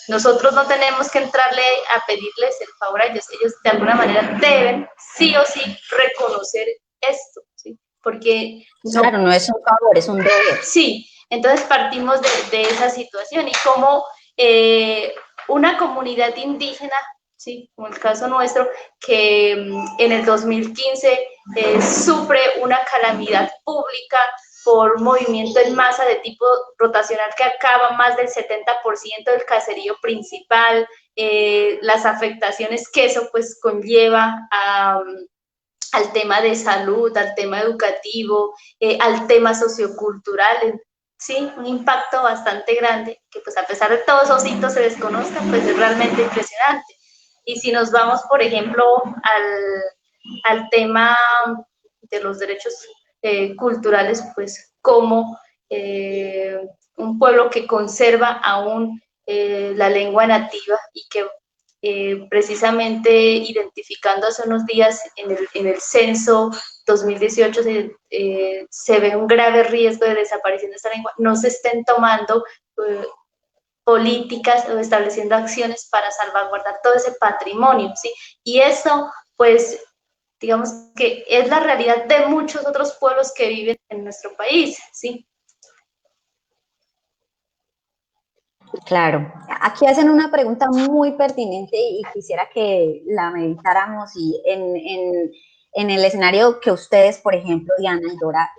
nosotros no tenemos que entrarle a pedirles el favor a ellos. Ellos de alguna manera deben sí o sí reconocer esto, ¿sí? Porque claro, no es un favor, es un deber. Sí, Entonces partimos de esa situación y cómo una comunidad indígena, sí, como el caso nuestro, que en el 2015 sufre una calamidad pública por un movimiento en masa de tipo rotacional que acaba más del 70% del caserío principal, las afectaciones que eso pues conlleva al tema de salud, al tema educativo, al tema sociocultural, sí, un impacto bastante grande, que pues a pesar de todos esos hitos se desconozcan, pues es realmente impresionante. Y si nos vamos, por ejemplo, al tema de los derechos culturales, pues como un pueblo que conserva aún la lengua nativa y que precisamente identificando hace unos días en el censo 2018 se ve un grave riesgo de desaparición de esta lengua, no se estén tomando políticas o estableciendo acciones para salvaguardar todo ese patrimonio, ¿sí? Y eso, pues, digamos que es la realidad de muchos otros pueblos que viven en nuestro país, ¿sí? Claro, aquí hacen una pregunta muy pertinente y quisiera que la meditáramos y en el escenario que ustedes, por ejemplo, Diana y Dora,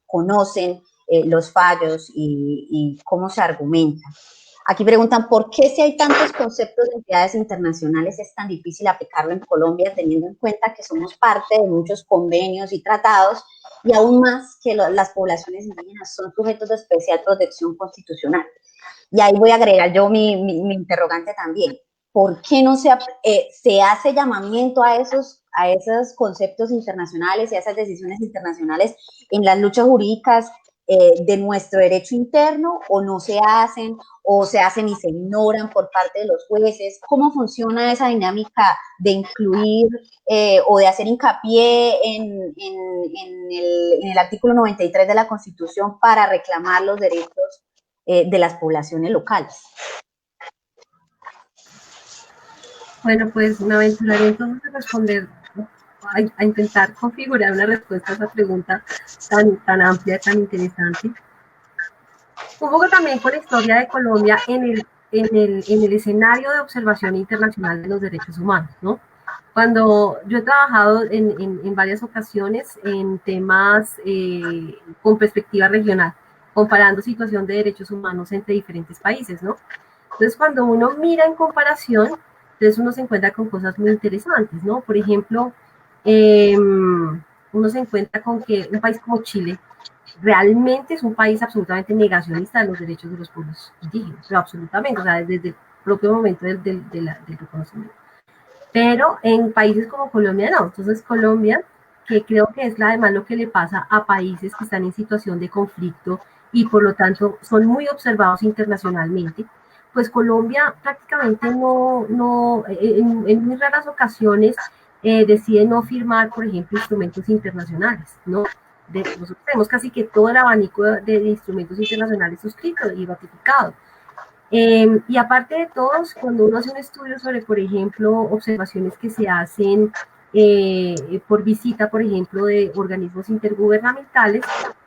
conocen los fallos y cómo se argumenta. Aquí preguntan, ¿por qué si hay tantos conceptos de entidades internacionales es tan difícil aplicarlo en Colombia, teniendo en cuenta que somos parte de muchos convenios y tratados y aún más que las poblaciones indígenas son sujetos de especial protección constitucional? Y ahí voy a agregar yo mi interrogante también. ¿Por qué no se hace llamamiento a esos conceptos internacionales y a esas decisiones internacionales en las luchas jurídicas de nuestro derecho interno, o no se hacen, o se hacen y se ignoran por parte de los jueces? ¿Cómo funciona esa dinámica de incluir o de hacer hincapié en el artículo 93 de la Constitución para reclamar los derechos de las poblaciones locales? Bueno, pues me aventuraré entonces a responder, a intentar configurar una respuesta a esa pregunta tan amplia, tan interesante. Un poco también con la historia de Colombia en el escenario de observación internacional de los derechos humanos, ¿no? Cuando yo he trabajado en varias ocasiones en temas con perspectiva regional, comparando situación de derechos humanos entre diferentes países, ¿no? Entonces, cuando uno mira en comparación, entonces uno se encuentra con cosas muy interesantes, ¿no? Por ejemplo, uno se encuentra con que un país como Chile realmente es un país absolutamente negacionista de los derechos de los pueblos indígenas, pero absolutamente, o sea, desde el propio momento del reconocimiento. Pero en países como Colombia no. Entonces Colombia, que creo que es además lo que le pasa a países que están en situación de conflicto y por lo tanto son muy observados internacionalmente, pues Colombia prácticamente en muy raras ocasiones decide no firmar, por ejemplo, instrumentos internacionales, ¿no? Nosotros tenemos casi que todo el abanico de instrumentos internacionales suscritos y ratificados. Y aparte de todos, cuando uno hace un estudio sobre, por ejemplo, observaciones que se hacen por visita, por ejemplo, de organismos intergubernamentales,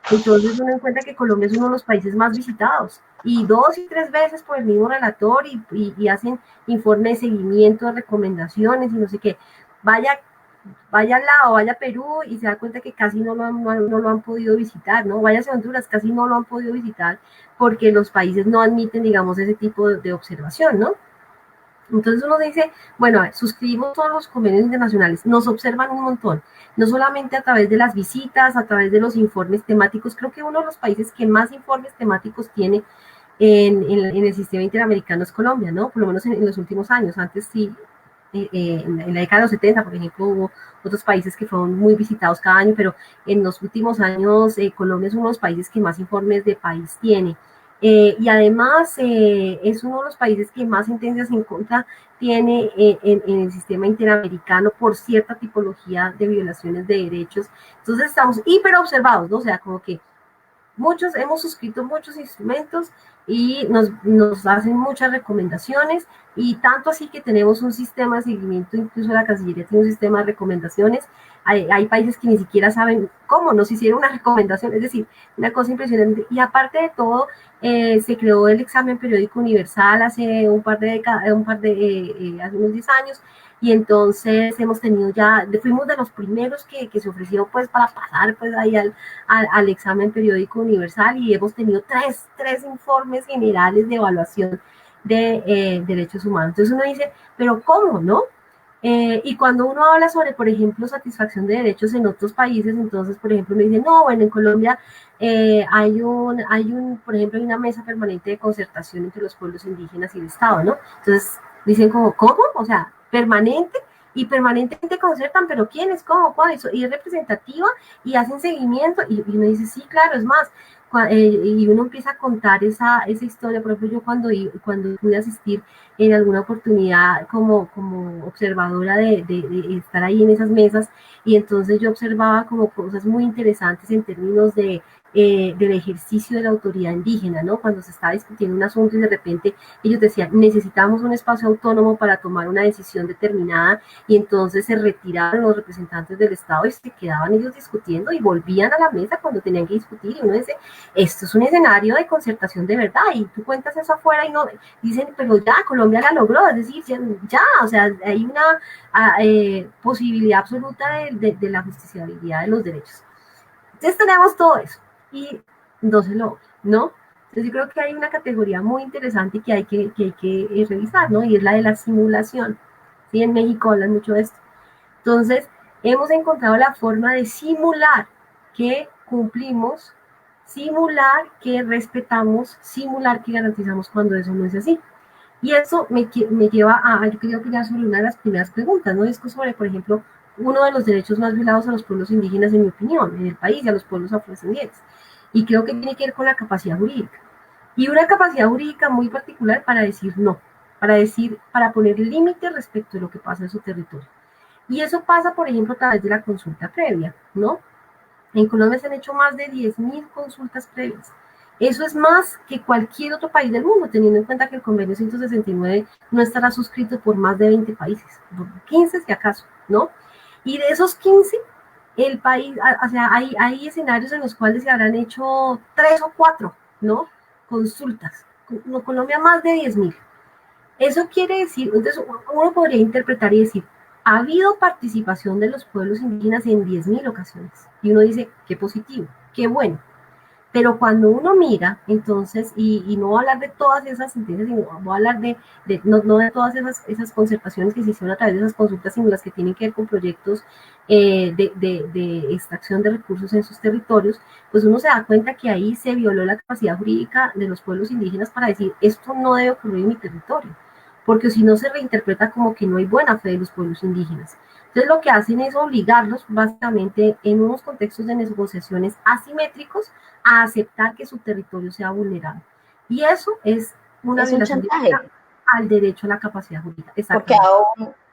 entonces uno encuentra que Colombia es uno de los países más visitados, y 2 y 3 veces por el mismo relator, y hacen informes de seguimiento, recomendaciones y no sé qué. Vaya al lado, vaya a Perú y se da cuenta que casi no lo han podido visitar, ¿no? Vaya a Honduras, casi no lo han podido visitar porque los países no admiten, digamos, ese tipo de observación, ¿no? Entonces uno dice, bueno, suscribimos todos los convenios internacionales, nos observan un montón, no solamente a través de las visitas, a través de los informes temáticos. Creo que uno de los países que más informes temáticos tiene en el sistema interamericano es Colombia, ¿no? Por lo menos en los últimos años. Antes sí, en la década de los 70, por ejemplo, hubo otros países que fueron muy visitados cada año, pero en los últimos años Colombia es uno de los países que más informes de país tiene. Y además es uno de los países que más sentencias en contra tiene en el sistema interamericano por cierta tipología de violaciones de derechos. Entonces estamos hiper observados, ¿no? O sea, como que hemos suscrito muchos instrumentos y nos hacen muchas recomendaciones, y tanto así que tenemos un sistema de seguimiento, incluso la Cancillería tiene un sistema de recomendaciones. Hay países que ni siquiera saben cómo nos hicieron una recomendación, es decir, una cosa impresionante. Y aparte de todo, se creó el examen periódico universal hace hace unos 10 años, y entonces hemos tenido fuimos de los primeros que se ofreció pues para pasar pues ahí al examen periódico universal, y hemos tenido tres informes generales de evaluación de derechos humanos. Entonces uno dice, pero ¿cómo, no? Y cuando uno habla sobre, por ejemplo, satisfacción de derechos en otros países, entonces, por ejemplo, me dicen, no, bueno, en Colombia por ejemplo, hay una mesa permanente de concertación entre los pueblos indígenas y el Estado, ¿no? Entonces, dicen como, ¿cómo? O sea, permanente, y permanentemente concertan, pero ¿quiénes? ¿Cómo? ¿Cuál? Y es representativa, y hacen seguimiento, y uno dice, sí, claro, es más, y uno empieza a contar esa historia. Por ejemplo, yo cuando pude asistir en alguna oportunidad como observadora de estar ahí en esas mesas, y entonces yo observaba como cosas muy interesantes en términos del ejercicio de la autoridad indígena, ¿no? Cuando se estaba discutiendo un asunto y de repente ellos decían, necesitamos un espacio autónomo para tomar una decisión determinada, y entonces se retiraban los representantes del Estado y se quedaban ellos discutiendo y volvían a la mesa cuando tenían que discutir, y uno dice, esto es un escenario de concertación de verdad, y tú cuentas eso afuera y no dicen, pero ya, Colombia la logró, es decir, ya, o sea, hay una posibilidad absoluta de la justiciabilidad de los derechos. Entonces tenemos todo eso, y no se logra, ¿no? Entonces yo creo que hay una categoría muy interesante que hay que revisar, ¿no? Y es la de la simulación. ¿Sí? En México hablan mucho de esto. Entonces, hemos encontrado la forma de simular que cumplimos, simular que respetamos, simular que garantizamos cuando eso no es así. Y eso me lleva yo quería opinar sobre una de las primeras preguntas, ¿no? Es sobre, por ejemplo, uno de los derechos más violados a los pueblos indígenas, en mi opinión, en el país, y a los pueblos afrodescendientes. Y creo que tiene que ver con la capacidad jurídica. Y una capacidad jurídica muy particular para decir no, para poner límites respecto de lo que pasa en su territorio. Y eso pasa, por ejemplo, a través de la consulta previa, ¿no? En Colombia se han hecho más de 10.000 consultas previas. Eso es más que cualquier otro país del mundo, teniendo en cuenta que el convenio 169 no estará suscrito por más de 20 países, por 15 si acaso, ¿no? Y de esos 15, el país, o sea, hay escenarios en los cuales se habrán hecho 3 o 4, ¿no? Consultas. Colombia más de 10.000. Eso quiere decir, entonces uno podría interpretar y decir, ha habido participación de los pueblos indígenas en 10.000 ocasiones. Y uno dice, qué positivo, qué bueno. Pero cuando uno mira, entonces, y no voy a hablar de todas esas sentencias, sino voy a hablar no de todas esas concertaciones que se hicieron a través de esas consultas, sino las que tienen que ver con proyectos de extracción de recursos en sus territorios, pues uno se da cuenta que ahí se violó la capacidad jurídica de los pueblos indígenas para decir, esto no debe ocurrir en mi territorio, porque si no se reinterpreta como que no hay buena fe de los pueblos indígenas. Entonces lo que hacen es obligarlos básicamente en unos contextos de negociaciones asimétricos a aceptar que su territorio sea vulnerado. Y eso es una violación al derecho a la capacidad jurídica. Porque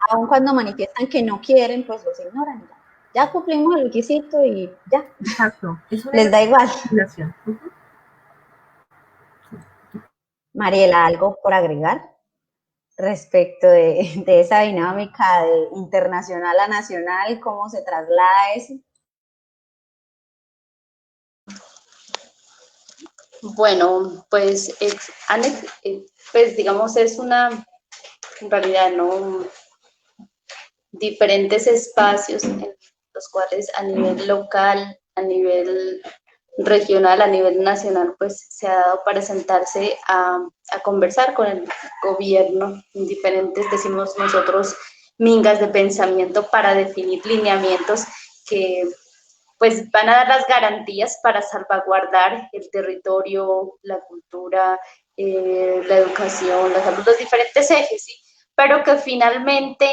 aún cuando manifiestan que no quieren, pues los ignoran. Ya cumplimos el requisito y ya. Exacto. Les da igual. Mariela, ¿algo por agregar respecto de esa dinámica de internacional a nacional? ¿Cómo se traslada eso? Bueno, pues, pues digamos, es una, en realidad, ¿no? Diferentes espacios en los cuales a nivel local, a nivel regional, a nivel nacional, pues se ha dado para sentarse a conversar con el gobierno en diferentes, decimos nosotros, mingas de pensamiento para definir lineamientos que pues van a dar las garantías para salvaguardar el territorio, la cultura, la educación, la salud, los diferentes ejes, ¿sí? Pero que finalmente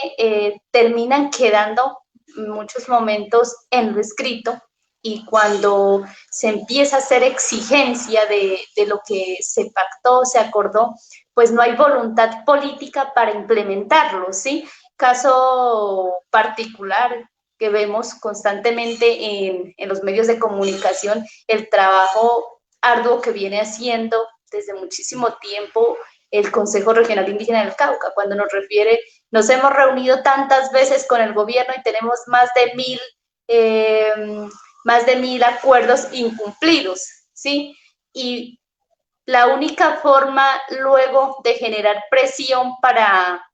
terminan quedando en muchos momentos en lo escrito, y cuando se empieza a hacer exigencia de lo que se pactó, se acordó, pues no hay voluntad política para implementarlo, ¿sí? Caso particular que vemos constantemente en los medios de comunicación, el trabajo arduo que viene haciendo desde muchísimo tiempo el Consejo Regional Indígena del Cauca, cuando nos hemos reunido tantas veces con el gobierno y tenemos más de 1000 acuerdos incumplidos, ¿sí? Y la única forma luego de generar presión para,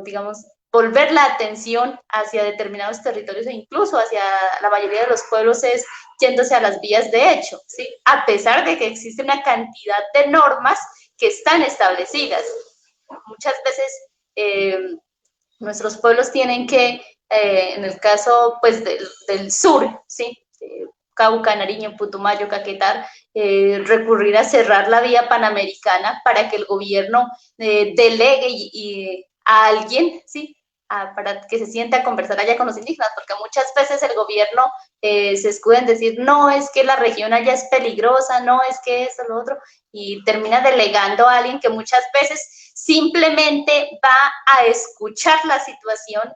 digamos, volver la atención hacia determinados territorios e incluso hacia la mayoría de los pueblos es yéndose a las vías de hecho, ¿sí? A pesar de que existe una cantidad de normas que están establecidas. Muchas veces nuestros pueblos tienen que, en el caso pues del sur, ¿sí? Cauca, Nariño, Putumayo, Caquetá, recurrir a cerrar la vía panamericana para que el gobierno delegue a alguien, ¿sí? Para que se siente a conversar allá con los indígenas, porque muchas veces el gobierno se escuda en decir, no, es que la región allá es peligrosa, no, es que eso, lo otro, y termina delegando a alguien que muchas veces simplemente va a escuchar la situación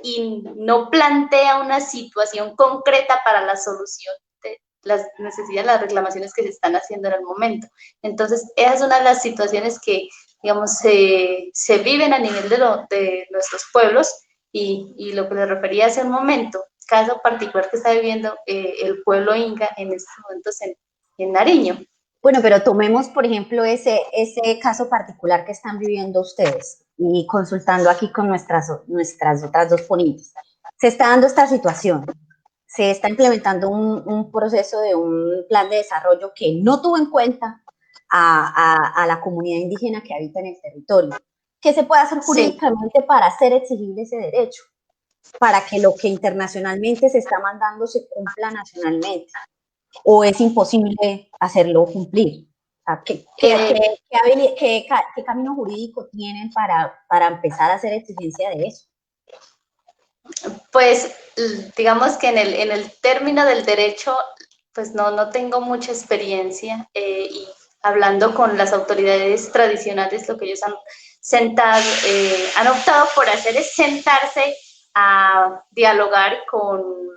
y no plantea una situación concreta para la solución de las necesidades, las reclamaciones que se están haciendo en el momento. Entonces, esa es una de las situaciones que, digamos, se viven a nivel de nuestros pueblos y lo que le refería hace un momento, caso particular que está viviendo el pueblo inga en estos momentos en Nariño. Bueno, pero tomemos, por ejemplo, ese caso particular que están viviendo ustedes y consultando aquí con nuestras otras dos ponentes. Se está dando esta situación, se está implementando un proceso de un plan de desarrollo que no tuvo en cuenta a la comunidad indígena que habita en el territorio. ¿Qué se puede hacer jurídicamente para hacer exigible ese derecho? Para que lo que internacionalmente se está mandando se cumpla nacionalmente. ¿O es imposible hacerlo cumplir? O sea, ¿qué camino jurídico tienen para empezar a hacer exigencia de eso? Pues digamos que en el término del derecho, pues no tengo mucha experiencia y hablando con las autoridades tradicionales, lo que ellos han optado por hacer es sentarse a dialogar con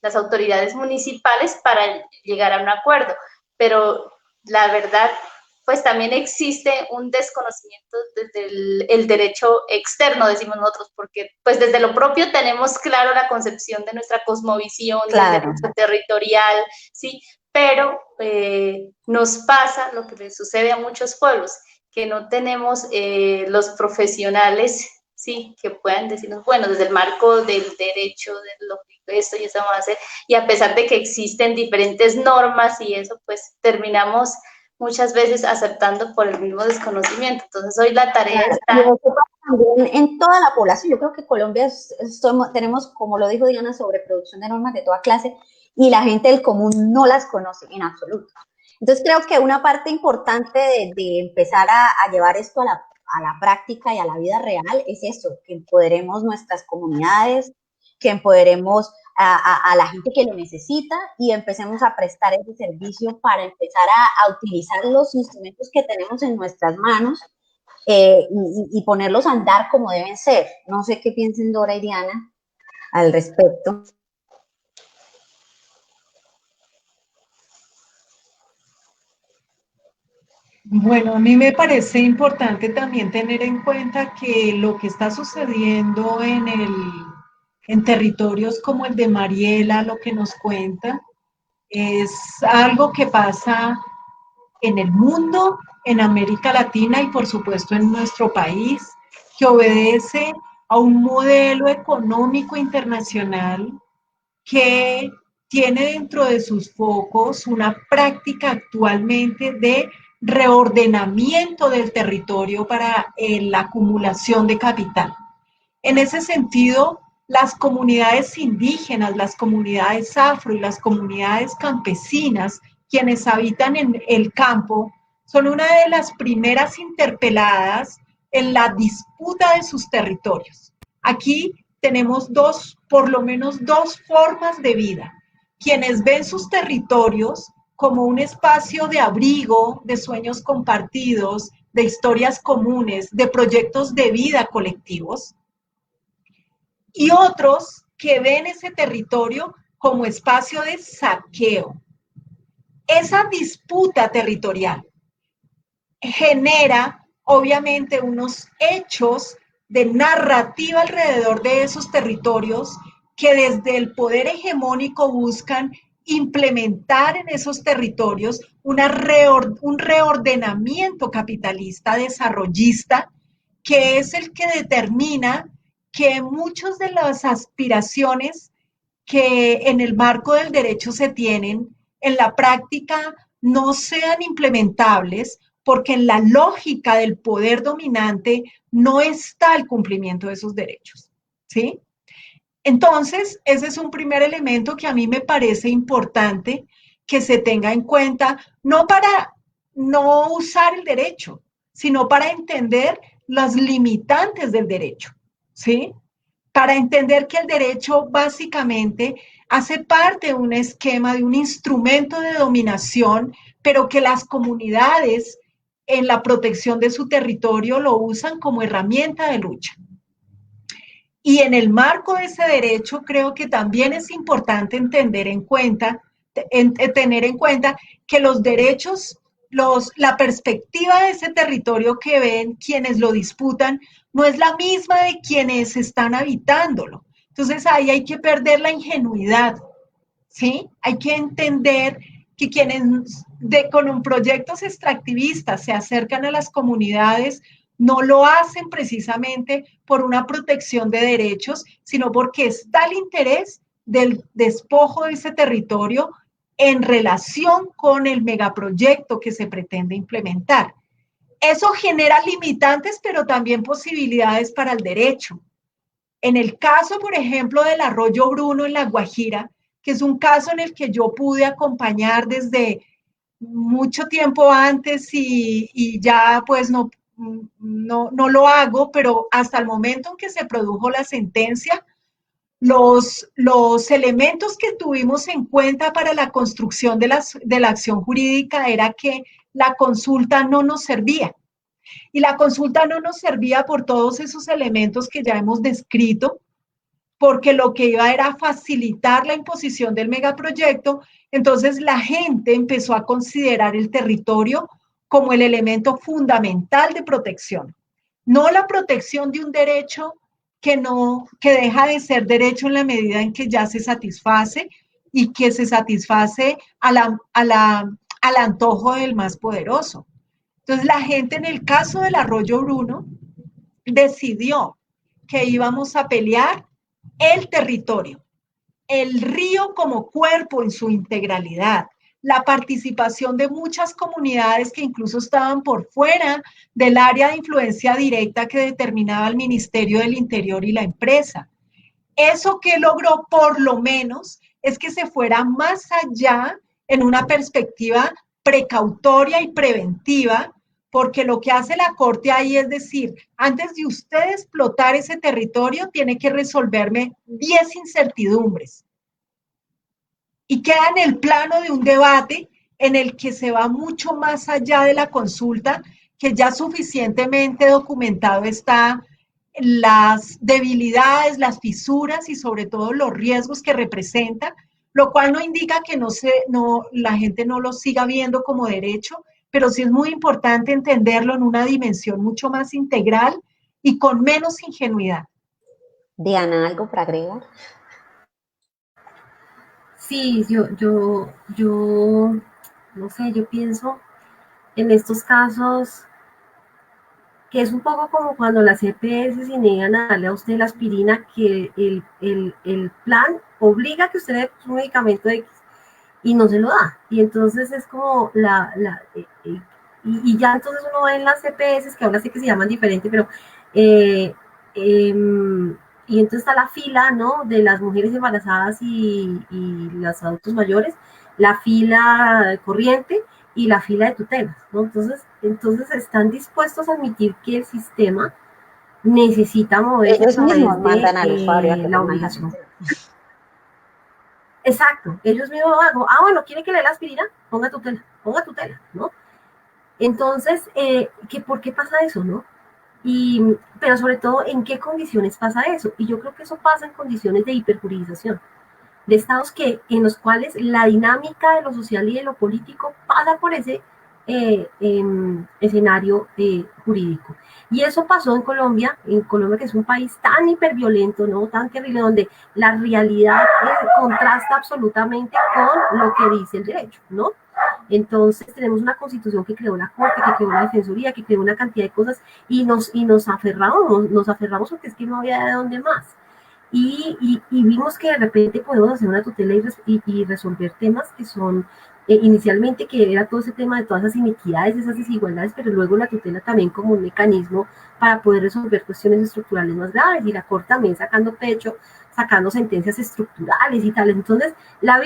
las autoridades municipales para llegar a un acuerdo, pero la verdad, pues también existe un desconocimiento desde el derecho externo, decimos nosotros, porque pues desde lo propio tenemos claro la concepción de nuestra cosmovisión, del derecho territorial, ¿sí? Pero nos pasa lo que le sucede a muchos pueblos, que no tenemos los profesionales, sí, que puedan decirnos, bueno, desde el marco del derecho, de lo que esto y eso vamos a hacer, y a pesar de que existen diferentes normas y eso, pues terminamos muchas veces aceptando por el mismo desconocimiento. Entonces hoy la tarea está... También en toda la población, yo creo que Colombia tenemos, como lo dijo Diana, sobreproducción de normas de toda clase y la gente del común no las conoce en absoluto. Entonces creo que una parte importante de empezar a llevar esto a la práctica y a la vida real es eso, que empoderemos nuestras comunidades, que empoderemos a la gente que lo necesita y empecemos a prestar ese servicio para empezar a utilizar los instrumentos que tenemos en nuestras manos y ponerlos a andar como deben ser. No sé qué piensen Dora y Diana al respecto. Bueno, a mí me parece importante también tener en cuenta que lo que está sucediendo en territorios como el de Mariela, lo que nos cuenta, es algo que pasa en el mundo, en América Latina y por supuesto en nuestro país, que obedece a un modelo económico internacional que tiene dentro de sus focos una práctica actualmente de reordenamiento del territorio para la acumulación de capital. En ese sentido, las comunidades indígenas, las comunidades afro y las comunidades campesinas, quienes habitan en el campo, son una de las primeras interpeladas en la disputa de sus territorios. Aquí tenemos por lo menos dos formas de vida. Quienes ven sus territorios como un espacio de abrigo, de sueños compartidos, de historias comunes, de proyectos de vida colectivos, y otros que ven ese territorio como espacio de saqueo, esa disputa territorial genera obviamente unos hechos de narrativa alrededor de esos territorios que desde el poder hegemónico buscan implementar en esos territorios un reordenamiento capitalista desarrollista que es el que determina que muchas de las aspiraciones que en el marco del derecho se tienen en la práctica no sean implementables porque en la lógica del poder dominante no está el cumplimiento de esos derechos, ¿sí? Entonces, ese es un primer elemento que a mí me parece importante que se tenga en cuenta, no para no usar el derecho, sino para entender las limitantes del derecho, ¿sí? Para entender que el derecho básicamente hace parte de un esquema, de un instrumento de dominación, pero que las comunidades en la protección de su territorio lo usan como herramienta de lucha. Y en el marco de ese derecho creo que también es importante tener en cuenta que los derechos, la perspectiva de ese territorio que ven quienes lo disputan no es la misma de quienes están habitándolo. Entonces ahí hay que perder la ingenuidad, ¿sí? Hay que entender que quienes con proyectos extractivistas se acercan a las comunidades no lo hacen precisamente por una protección de derechos, sino porque está el interés del despojo de ese territorio en relación con el megaproyecto que se pretende implementar. Eso genera limitantes, pero también posibilidades para el derecho. En el caso, por ejemplo, del Arroyo Bruno en La Guajira, que es un caso en el que yo pude acompañar desde mucho tiempo antes y ya pues no lo hago, pero hasta el momento en que se produjo la sentencia, los elementos que tuvimos en cuenta para la construcción de la acción jurídica era que la consulta no nos servía. Y la consulta no nos servía por todos esos elementos que ya hemos descrito, porque lo que iba era facilitar la imposición del megaproyecto. Entonces la gente empezó a considerar el territorio como el elemento fundamental de protección, no la protección de un derecho que deja de ser derecho en la medida en que ya se satisface y que se satisface al antojo del más poderoso. Entonces la gente en el caso del Arroyo Bruno decidió que íbamos a pelear el territorio, el río como cuerpo en su integralidad, la participación de muchas comunidades que incluso estaban por fuera del área de influencia directa que determinaba el Ministerio del Interior y la empresa. Eso que logró por lo menos es que se fuera más allá en una perspectiva precautoria y preventiva, porque lo que hace la Corte ahí es decir, antes de usted explotar ese territorio, tiene que resolverme 10 incertidumbres. Y queda en el plano de un debate en el que se va mucho más allá de la consulta, que ya suficientemente documentado está las debilidades, las fisuras y sobre todo los riesgos que representa, lo cual no indica que la gente no lo siga viendo como derecho, pero sí es muy importante entenderlo en una dimensión mucho más integral y con menos ingenuidad. Diana, ¿algo para agregar? Sí, yo, no sé, yo pienso en estos casos que es un poco como cuando las EPS se niegan a darle a usted la aspirina, que el plan obliga a que usted dé un medicamento X y no se lo da. Y entonces es como y ya entonces uno ve en las EPS, que ahora sí que se llaman diferente, pero y entonces está la fila, ¿no? De las mujeres embarazadas y los adultos mayores, la fila corriente y la fila de tutelas, ¿no? Entonces están dispuestos a admitir que el sistema necesita moverse. Ellos mismos mandan al usuario a que la obligación. Exacto, ellos mismos lo hago. Bueno, ¿quiere que le dé la aspirina? Ponga tutela, ¿no? Entonces, ¿por qué pasa eso, no? Pero sobre todo, ¿en qué condiciones pasa eso? Y yo creo que eso pasa en condiciones de hiperjuridización. de estados en los cuales la dinámica de lo social y de lo político pasa por ese escenario jurídico. Y eso pasó en Colombia que es un país tan hiperviolento, ¿no? Tan terrible, donde la realidad contrasta absolutamente con lo que dice el derecho, ¿no? Entonces tenemos una constitución que creó la Corte, que creó la Defensoría, que creó una cantidad de cosas y nos aferramos porque es que no había de dónde más. Y vimos que de repente podemos hacer una tutela y resolver temas que son inicialmente, que era todo ese tema de todas esas inequidades, esas desigualdades, pero luego la tutela también como un mecanismo para poder resolver cuestiones estructurales más graves, y la Corte también sacando pecho, sacando sentencias estructurales y tales. Entonces, la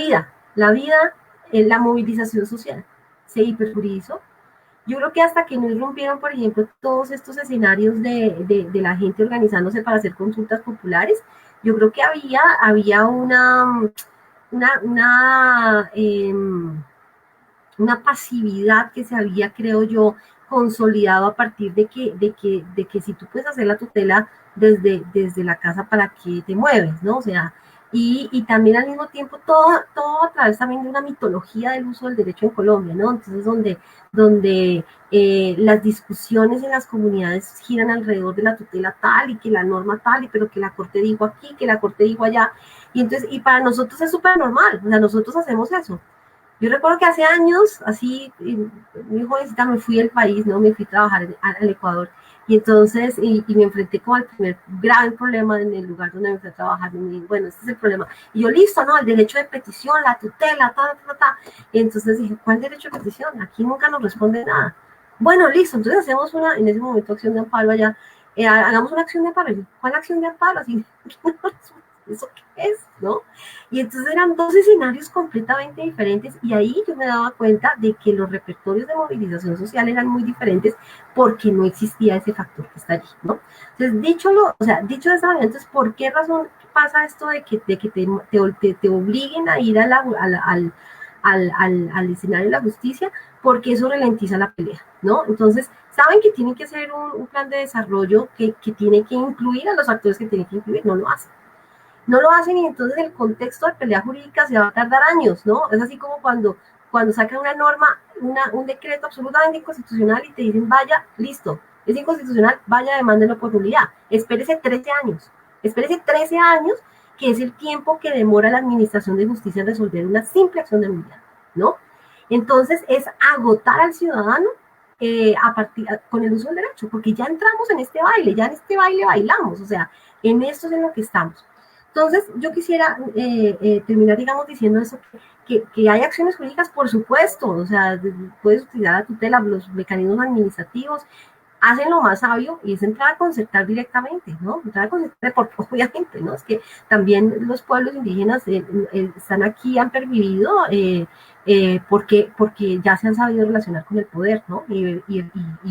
movilización social se hiperjuridizó. Yo creo que hasta que no irrumpieron, por ejemplo, todos estos escenarios de la gente organizándose para hacer consultas populares, yo creo que había una pasividad que se había, creo yo, consolidado a partir de que si tú puedes hacer la tutela desde la casa, ¿para qué te mueves? ¿No? O sea, y también al mismo tiempo todo a través también de una mitología del uso del derecho en Colombia, ¿no? Entonces, donde las discusiones en las comunidades giran alrededor de la tutela tal y que la norma tal, pero que la Corte dijo aquí, que la Corte dijo allá, y para nosotros es súper normal, o sea, nosotros hacemos eso. Yo recuerdo que hace años, así, muy jovencita, me fui del país, ¿no? Me fui a trabajar al Ecuador, y entonces, y me enfrenté con el primer gran problema en el lugar donde me fui a trabajar, y me dije, bueno, este es el problema. Y yo, listo, ¿no? El derecho de petición, la tutela, y entonces dije, ¿cuál derecho de petición? Aquí nunca nos responde nada. Bueno, listo, entonces hacemos en ese momento, acción de amparo allá, hagamos una acción de amparo. ¿Cuál acción de amparo? Así, ¿eso qué es? ¿No? Y entonces eran dos escenarios completamente diferentes, y ahí yo me daba cuenta de que los repertorios de movilización social eran muy diferentes porque no existía ese factor que está allí, ¿no? Entonces, dicho de esa manera, entonces, ¿por qué razón pasa esto de que te obliguen a ir al escenario de la justicia? Porque eso ralentiza la pelea, ¿no? Entonces, saben que tienen que hacer un plan de desarrollo que tiene que incluir a los actores que tienen que incluir, no lo hacen. No lo hacen, y entonces el contexto de pelea jurídica se va a tardar años, ¿no? Es así como cuando sacan una norma, un decreto absolutamente inconstitucional y te dicen, vaya, listo, es inconstitucional, vaya, demándelo por nulidad. Espérese 13 años, que es el tiempo que demora la Administración de Justicia en resolver una simple acción de nulidad, ¿no? Entonces es agotar al ciudadano con el uso del derecho, porque ya entramos en este baile bailamos, o sea, en esto es en lo que estamos. Entonces, yo quisiera terminar, digamos, diciendo eso, que hay acciones jurídicas, por supuesto, o sea, puedes utilizar la tutela, los mecanismos administrativos, hacen lo más sabio, y es entrar a concertar directamente, ¿no? Entrar a concertar, obviamente, ¿no? Es que también los pueblos indígenas están aquí, han pervivido, porque ya se han sabido relacionar con el poder, ¿no? Y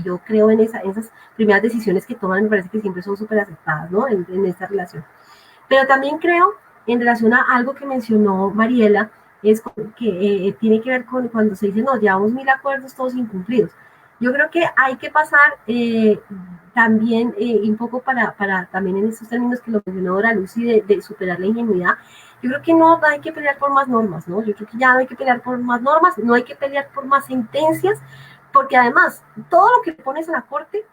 yo creo en esas primeras decisiones que toman, me parece que siempre son súper aceptadas, ¿no? En esta relación. Pero también creo, en relación a algo que mencionó Mariela, es que tiene que ver con cuando se dice, no, llevamos 1000 acuerdos todos incumplidos. Yo creo que hay que pasar también un poco para también en estos términos que lo mencionó Dora Lucy, de superar la ingenuidad. Yo creo que no hay que pelear por más normas, ¿no? Yo creo que ya no hay que pelear por más normas, no hay que pelear por más sentencias, porque además, todo lo que pones a la Corte,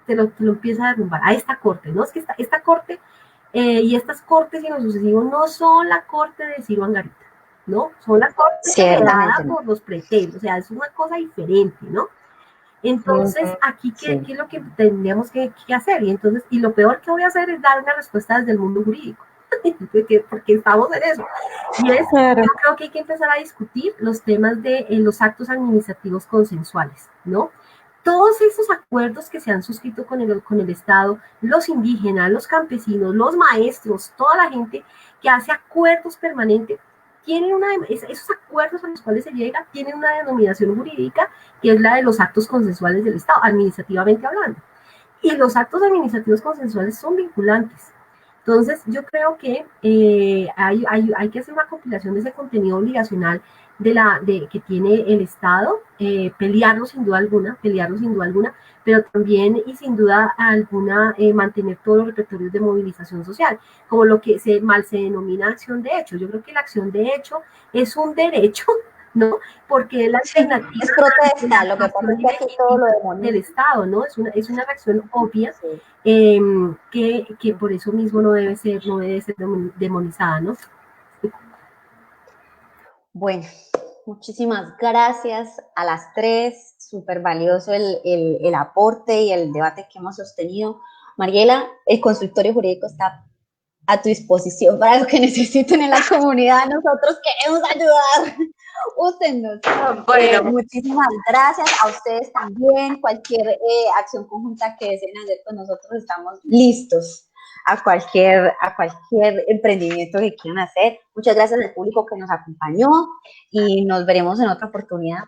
te lo empieza a derrumbar, a esta Corte, ¿no? Es que esta Corte... y estas cortes y lo sucesivo no son la corte de Ciro Angarita, ¿no? Son la corte creada por los preterios, o sea, es una cosa diferente, ¿no? Entonces, aquí, ¿qué es lo que tendríamos que hacer? Y lo peor que voy a hacer es dar una respuesta desde el mundo jurídico, porque estamos en eso. Y yo creo que hay que empezar a discutir los temas de los actos administrativos consensuales, ¿no? Todos esos acuerdos que se han suscrito con el Estado, los indígenas, los campesinos, los maestros, toda la gente que hace acuerdos permanentes, esos acuerdos a los cuales se llega tienen una denominación jurídica, que es la de los actos consensuales del Estado, administrativamente hablando. Y los actos administrativos consensuales son vinculantes. Entonces, yo creo que hay que hacer una compilación de ese contenido obligacional que tiene el Estado, pelearlo sin duda alguna, pero también y sin duda alguna mantener todos los repertorios de movilización social, como lo que mal se denomina acción de hecho. Yo creo que la acción de hecho es un derecho, ¿no? Porque la alternativa es protesta, lo que pasa es que aquí todo lo demoniza del Estado, ¿no? Es una reacción obvia, sí. que por eso mismo no debe ser demonizada, ¿no? Bueno, muchísimas gracias a las tres, súper valioso el aporte y el debate que hemos sostenido. Mariela, el consultorio jurídico está a tu disposición para lo que necesiten en la comunidad. Nosotros queremos ayudar. Úsenos. Bueno. Muchísimas gracias a ustedes también. Cualquier acción conjunta que deseen hacer con nosotros, estamos listos a cualquier emprendimiento que quieran hacer. Muchas gracias al público que nos acompañó y nos veremos en otra oportunidad.